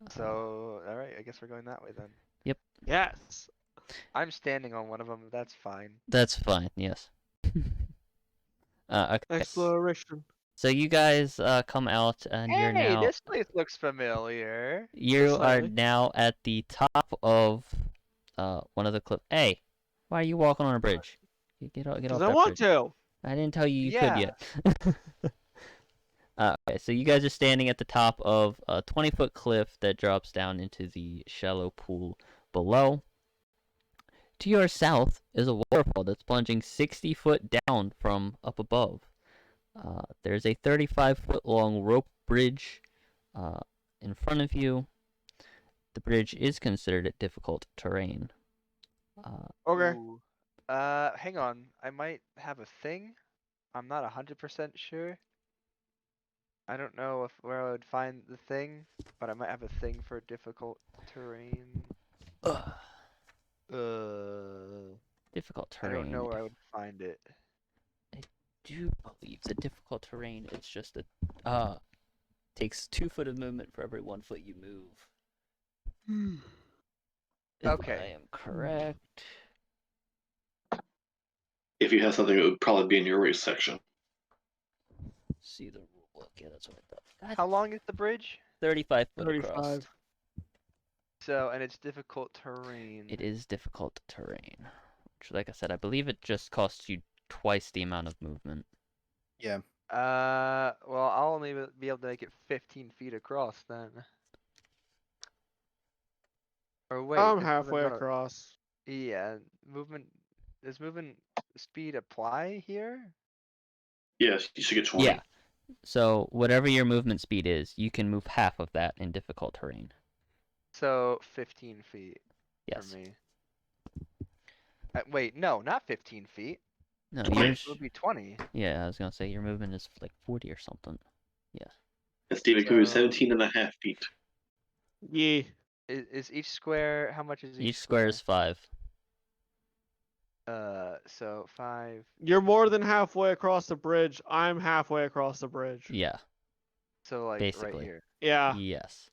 So, all right, I guess we're going that way then. Yep. Yes. I'm standing on one of them. That's fine. That's fine. Yes. Okay. Exploration. So you guys come out, and you're Hey, now this place looks familiar. you are slightly. now at the top of one of the cliff. Hey, why are you walking on a bridge? Get off Because that I want bridge. to. I didn't tell you you could Yeah. yet. Okay, so you guys are standing at the top of a 20-foot cliff that drops down into the shallow pool below. To your south is a waterfall that's plunging 60 foot down from up above. There's a 35-foot long rope bridge in front of you. The bridge is considered difficult terrain. Okay. Ooh. Hang on. I might have a thing. I'm not 100% sure. I don't know where I would find the thing, but I might have a thing for difficult terrain. Difficult I don't know terrain. where I would find it. I do believe the difficult terrain is just takes 2 foot of movement for every 1 foot you move. If Okay. I am correct. If you have something, it would probably be in your race section. See the rule book. Yeah, that's what I thought. How long is the bridge? 35 foot 35. across. So, and it's difficult terrain. It is difficult terrain. Which, like I said, I believe it just costs you twice the amount of movement. Yeah. Well, I'll only be able to make it 15 feet across then. Or wait, I'm is halfway movement not across. Yeah, movement. Does movement speed apply here? Yes, you should get 20. Yeah. So whatever your movement speed is, you can move half of that in difficult terrain. So 15 feet Yes. for me. Wait, no, not 15 feet. No, It yours. would be 20. Yeah, I was gonna say your movement is like 40 or something. Yeah. And Steven could be So- 17 and a half feet. Yeah. Is each square? How much is Each square is 5. So 5. You're more than halfway across the bridge. I'm halfway across the bridge. Yeah. So like Basically. right here. Yeah. Yes.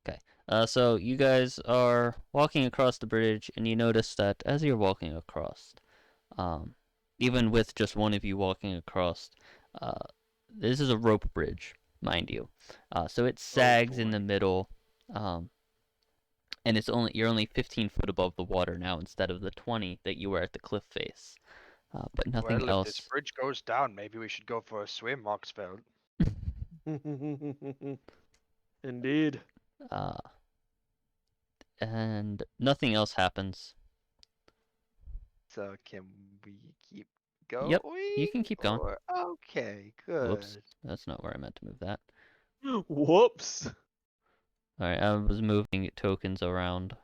Okay. So you guys are walking across the bridge, and you notice that as you're walking across, even with just one of you walking across, this is a rope bridge, mind you. So it sags in the middle, and you're only 15 foot above the water now instead of the 20 that you were at the cliff face. But nothing Well, else. if this bridge goes down, maybe we should go for a swim, Oxfeld. Indeed. And nothing else happens. So can we keep going? Yep, you can keep going. Okay, good. Whoops, that's not where I meant to move that. Whoops. Alright, I was moving tokens around.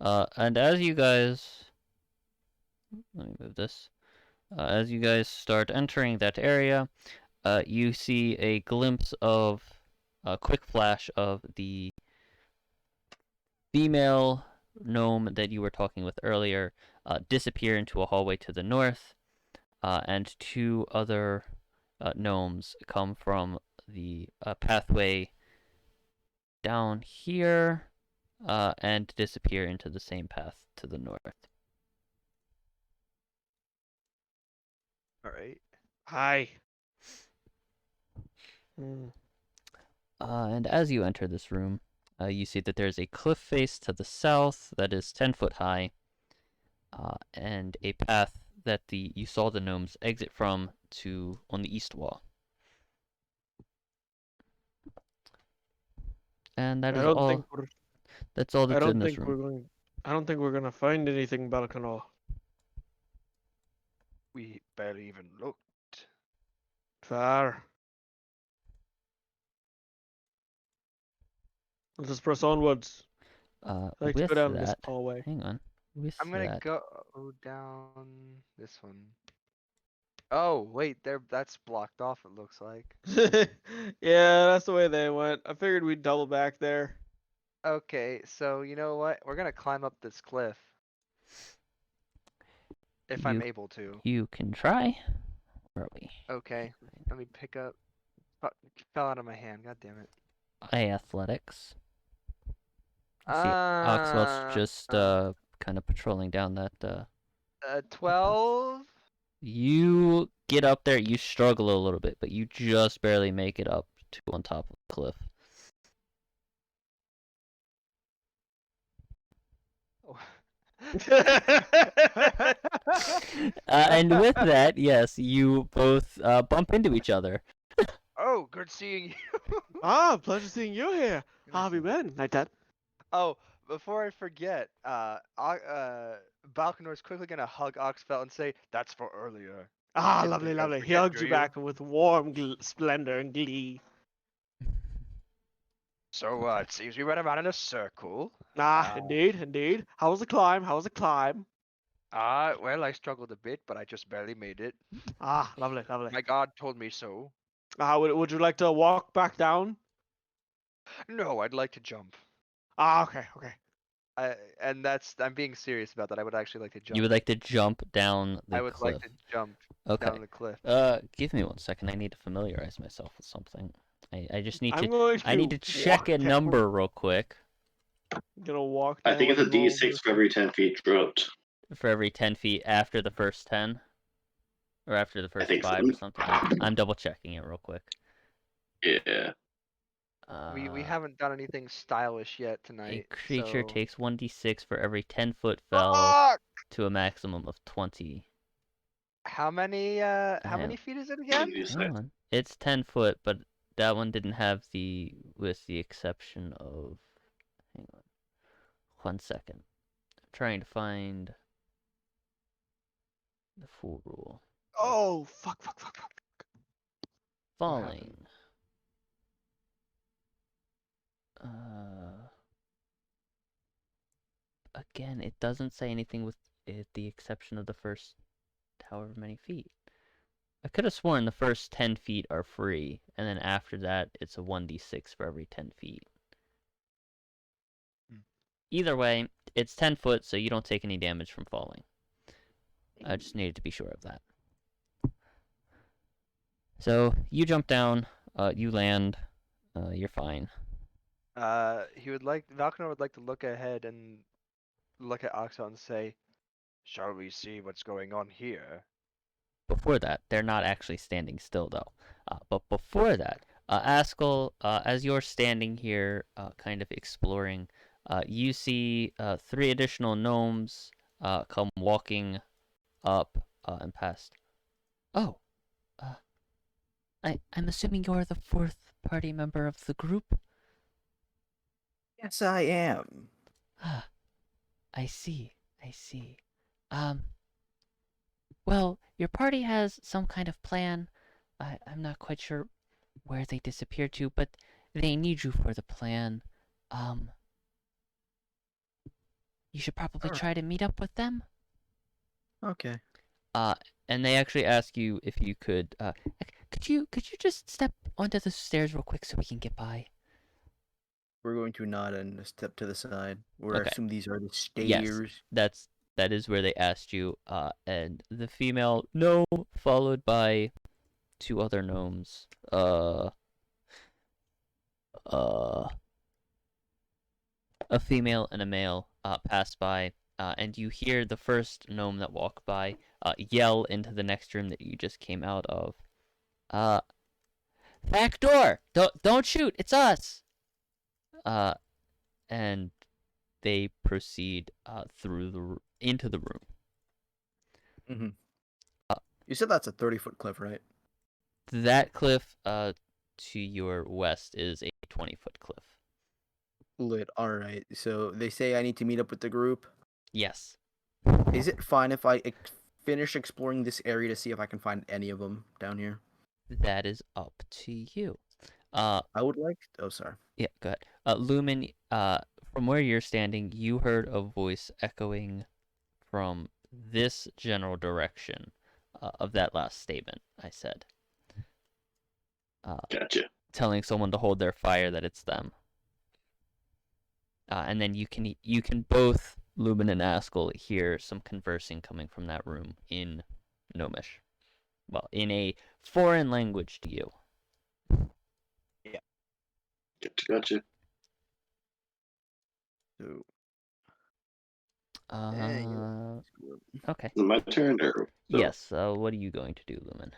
And as you guys... Let me move this. As you guys start entering that area, you see a glimpse of... a quick flash of the female gnome that you were talking with earlier disappear into a hallway to the north, and 2 other gnomes come from the pathway down here and disappear into the same path to the north. Alright. Hi. And as you enter this room, you see that there's a cliff face to the south that is 10 foot high, and a path that you saw the gnomes exit from on the east wall. And that is all. That's all that's in this room. I don't think we're gonna find anything, Balkanor. We barely even looked. Fair. Let's just press onwards. I like to With go down this that, hallway. hang on. With I'm gonna that, go down this one. Oh, wait, that's blocked off, it looks like. Yeah, that's the way they went. I figured we'd double back there. Okay, so you know what? We're gonna climb up this cliff. If I'm able to. You can try. Where are we? Okay. Let me pick up. Fell out of my hand. God damn it. Athletics. See, Oxwell's just kind of patrolling down that. 12. You get up there. You struggle a little bit, but you just barely make it up to on top of the cliff. And with that, yes, you both bump into each other. Oh, good seeing you. Pleasure seeing you here. How have you been, Night Dad? Oh, before I forget, Balkanor's quickly gonna hug Oxfell and say, "That's for earlier." Lovely, lovely. He hugs you back with warm splendor and glee. So, it seems we went around in a circle. Indeed. How was the climb? Well, I struggled a bit, but I just barely made it. Lovely. My god told me so. Would you like to walk back down? No, I'd like to jump. Okay. I'm being serious about that. I would actually like to jump. You would like to jump down the cliff. I would like to jump down the cliff. Give me 1 second. I need to familiarize myself with something. I just need I need to check a number real quick. I'm gonna walk down. I think it's a D6 for every 10 feet dropped. For every 10 feet after the first 10? Or after the first 5 or something? I'm double checking it real quick. Yeah. We haven't done anything stylish yet tonight. A creature so... takes 1d6 for every 10-foot fell to a maximum of 20. How many feet is it again? It's 10 foot, but that one didn't have with the exception of, hang on, 1 second. I'm trying to find the full rule. Oh, fuck. Falling. Again, it doesn't say anything with the exception of the first however many feet. I could have sworn the first 10 feet are free, and then after that, it's a 1d6 for every 10 feet. Either way, it's 10 foot, so you don't take any damage from falling. I just needed to be sure of that. So, you jump down, you land, you're fine. Valkanor would like to look ahead and look at Oxfell and say, "Shall we see what's going on here?" Before that, they're not actually standing still, though. But before that, Askel, as you're standing here, kind of exploring, you see 3 additional gnomes come walking up and past. Oh, I'm assuming you're the 4th party member of the group? Yes, I am. I see. Well, your party has some kind of plan. I'm not quite sure where they disappeared to, but they need you for the plan. You should probably try to meet up with them. Okay. And they actually ask you if you could you just step onto the stairs real quick so we can get by? We're going to nod and step to the side. I assume these are the Yes, stairs. that is where they asked you, and the female gnome followed by 2 other gnomes. A female and a male pass by, and you hear the first gnome that walked by yell into the next room that you just came out of. Back door! Don't shoot! It's us! And they proceed into the room. Mm-hmm. You said that's a 30-foot cliff, right? That cliff to your west is a 20-foot cliff. Lit. All right. So they say I need to meet up with the group. Yes. Is it fine if I finish exploring this area to see if I can find any of them down here? That is up to you. I would like. Oh, sorry. Yeah, go ahead. Lumen, from where you're standing, you heard a voice echoing from this general direction of that last statement I said. Gotcha. Telling someone to hold their fire that it's them. And then you can both Lumen and Askell hear some conversing coming from that room in Gnomish. Well, in a foreign language to you. Gotcha. So, Okay. Is it my turn or so? Yes. What are you going to do, Lumen?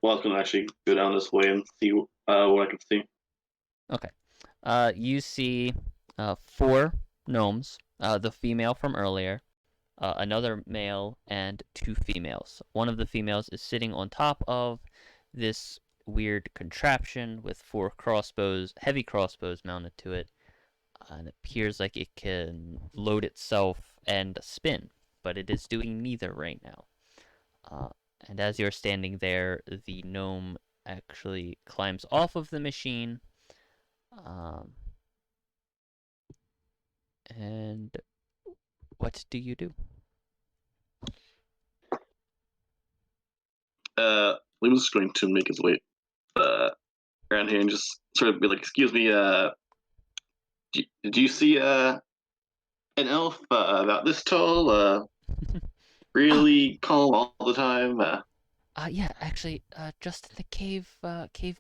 Well, I was gonna actually go down this way and see what I can see. Okay. You see 4 gnomes. The female from earlier, another male, and 2 females. One of the females is sitting on top of this weird contraption with 4 crossbows, heavy crossbows mounted to it. And it appears like it can load itself and spin, but it is doing neither right now. And as you're standing there, the gnome actually climbs off of the machine. And what do you do? Lumen's going to make his way around here and just sort of be like, "Excuse me, did you see an elf about this tall? Really calm all the time? Yeah, actually, just in the cave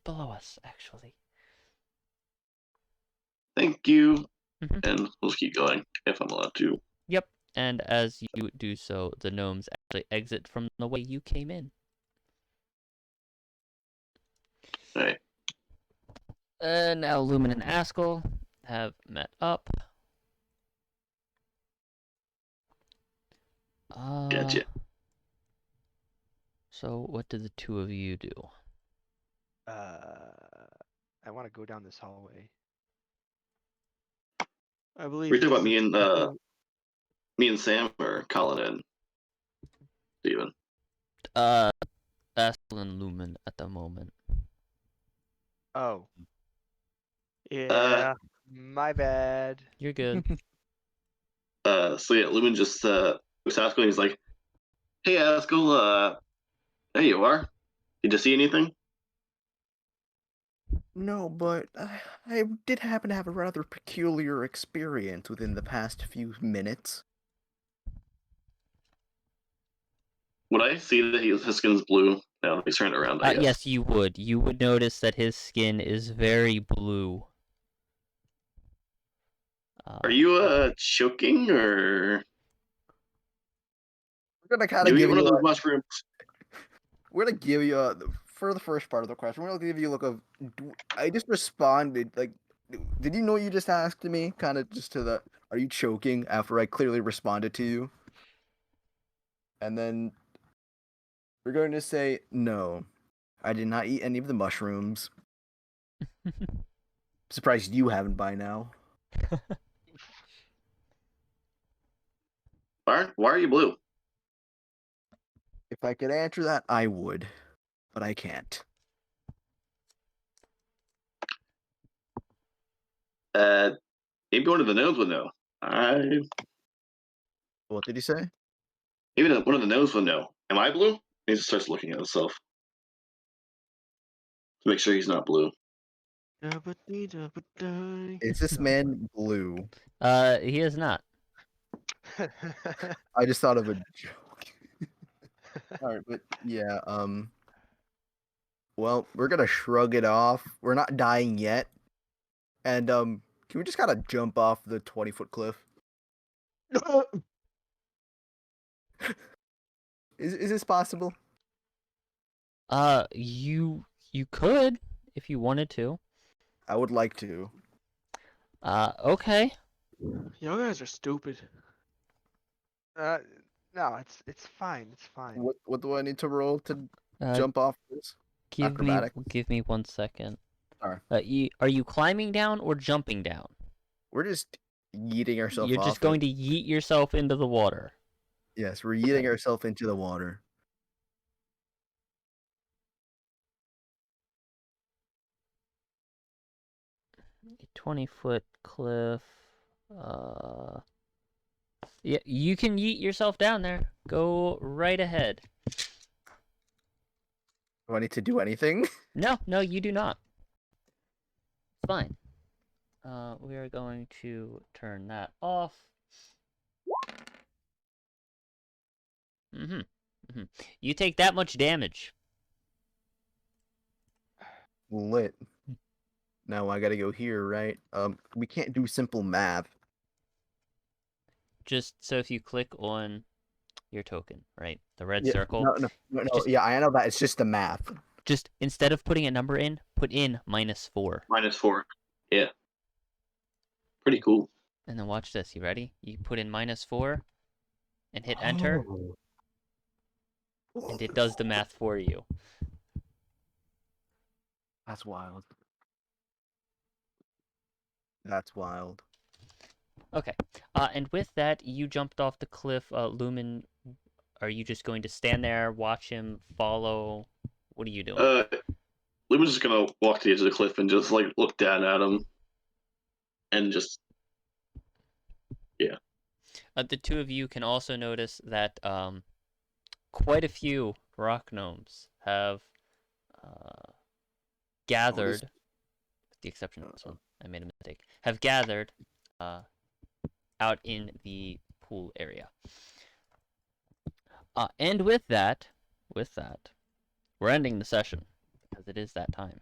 below us, actually. Thank you." Mhm. And we'll just keep going if I'm allowed to. Yep. And as you do so, the gnomes actually exit from the way you came in. All right. Now Lumen and Askell have met up. Gotcha. So what do the 2 of you do? I want to go down this hallway. I believe. We're talking about me and Sam or Colin and Steven. Askell and Lumen at the moment. Oh, Yeah. my bad. You're good. So yeah, Lumen just looks at Askell and he's like, "Hey Askell, there you are. Did you see anything?" no, but I did happen to have a rather peculiar experience within the past few minutes. Would I see that his skin's blue? No, he's turned around, I guess. Yes, you would. You would notice that his skin is very blue. Are you choking or We're gonna kind of doing give one you of those mushrooms? We're gonna give you for the first part of the question. We're gonna give you a look of. I just responded like, did you know what you just asked me? Kind of just to the. Are you choking? After I clearly responded to you, and then we're going to say no. I did not eat any of the mushrooms. Surprised you haven't by now. Why are you blue? If I could answer that, I would, but I can't. Maybe one of the gnomes would know. What did he say? Maybe one of the gnomes would know. Am I blue? He just starts looking at himself to make sure he's not blue. Is this man blue? He is not. I just thought of a joke. All right, but yeah, well, we're gonna shrug it off. We're not dying yet. And can we just kind of jump off the 20-foot cliff? Is this possible? You could if you wanted to. I would like to. Okay. Y'all guys are stupid. No, it's fine. It's fine. What do I need to roll to Uh, jump off this? Acrobatics. Give me 1 second. Sorry. Are you climbing down or jumping down? We're just yeeting ourselves You're off. just going to yeet yourself into the water. Yes, we're yeeting ourselves into the water. A 20-foot cliff. Yeah, you can yeet yourself down there. Go right ahead. Do I need to do anything? No, you do not. Fine. We are going to turn that off. You take that much damage. Lit. Now I gotta go here, right? We can't do simple math. Just so if you click on your token, right, the red Yeah, circle. No. Just, Yeah, I know that. It's just the math. Just instead of putting a number in, put in -4. -4. Yeah. Pretty cool. And then watch this. You ready? You put in -4 and hit enter, and it does the math for you. That's wild. That's wild. Okay. And with that, you jumped off the cliff. Lumen, are you just going to stand there, watch him, follow? What are you doing? We were just gonna walk to the edge of the cliff and just like look down at him, and just The two of you can also notice that quite a few rock gnomes have gathered, with the exception of this one, I made a mistake, have gathered out in the pool area. And with that, we're ending the session because it is that time.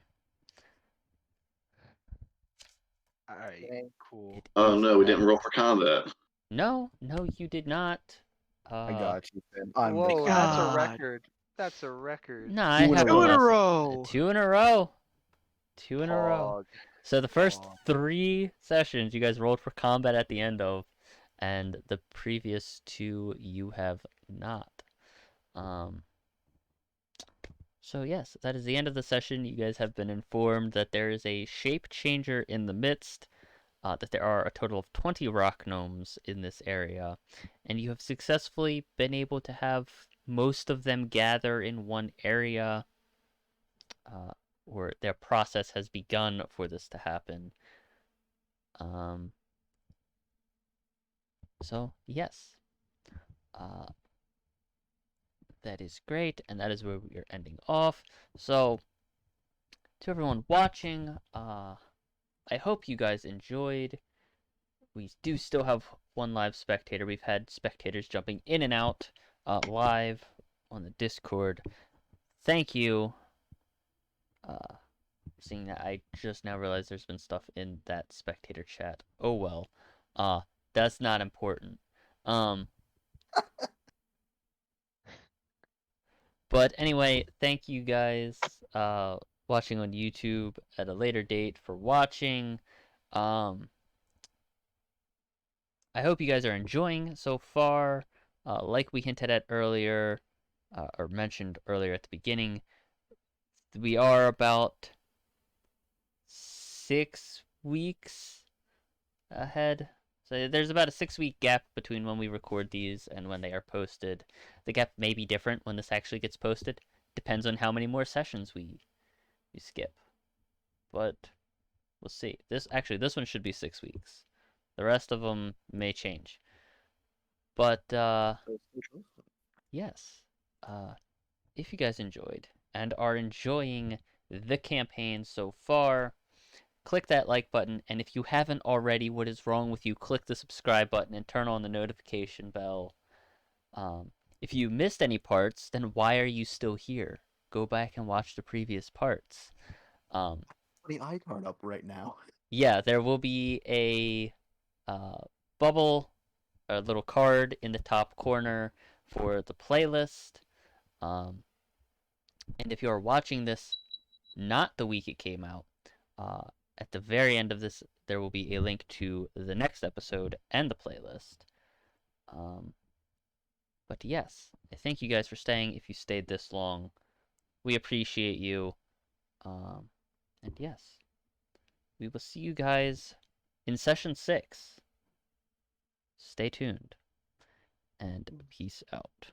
Alright, cool. oh no, we didn't roll for combat. No, you did not. I got you, Ben. I'm Whoa, the that's a God. record. That's a record. No, I have Two in a less. row. 2 in a row. 2 in a row. Hog. So the first Hog. 3 sessions you guys rolled for combat at the end of, and the previous 2 you have not. So yes, that is the end of the session. You guys have been informed that there is a shape changer in the midst, that there are a total of 20 rock gnomes in this area, and you have successfully been able to have most of them gather in one area, or their process has begun for this to happen. So yes, that is great, and that is where we are ending off. So to everyone watching, I hope you guys enjoyed. We do still have one live spectator. We've had spectators jumping in and out live on the Discord. Thank you. Seeing that I just now realized there's been stuff in that spectator chat. Oh well. That's not important. But anyway, thank you guys watching on YouTube at a later date for watching. I hope you guys are enjoying so far. Like we hinted at earlier, or mentioned earlier at the beginning, we are about 6 weeks ahead. So there's about a 6-week gap between when we record these and when they are posted. The gap may be different when this actually gets posted. Depends on how many more sessions we skip. But we'll see. This one should be 6 weeks. The rest of them may change. But yes, if you guys enjoyed and are enjoying the campaign so far, click that like button, and if you haven't already, what is wrong with you? Click the subscribe button and turn on the notification bell. If you missed any parts, then why are you still here? Go back and watch the previous parts. The icon up right now. Yeah, there will be a bubble, a little card in the top corner for the playlist. And if you are watching this not the week it came out, at the very end of this, there will be a link to the next episode and the playlist. But yes, I thank you guys for staying if you stayed this long. We appreciate you. And yes, we will see you guys in session 6. Stay tuned, and peace out.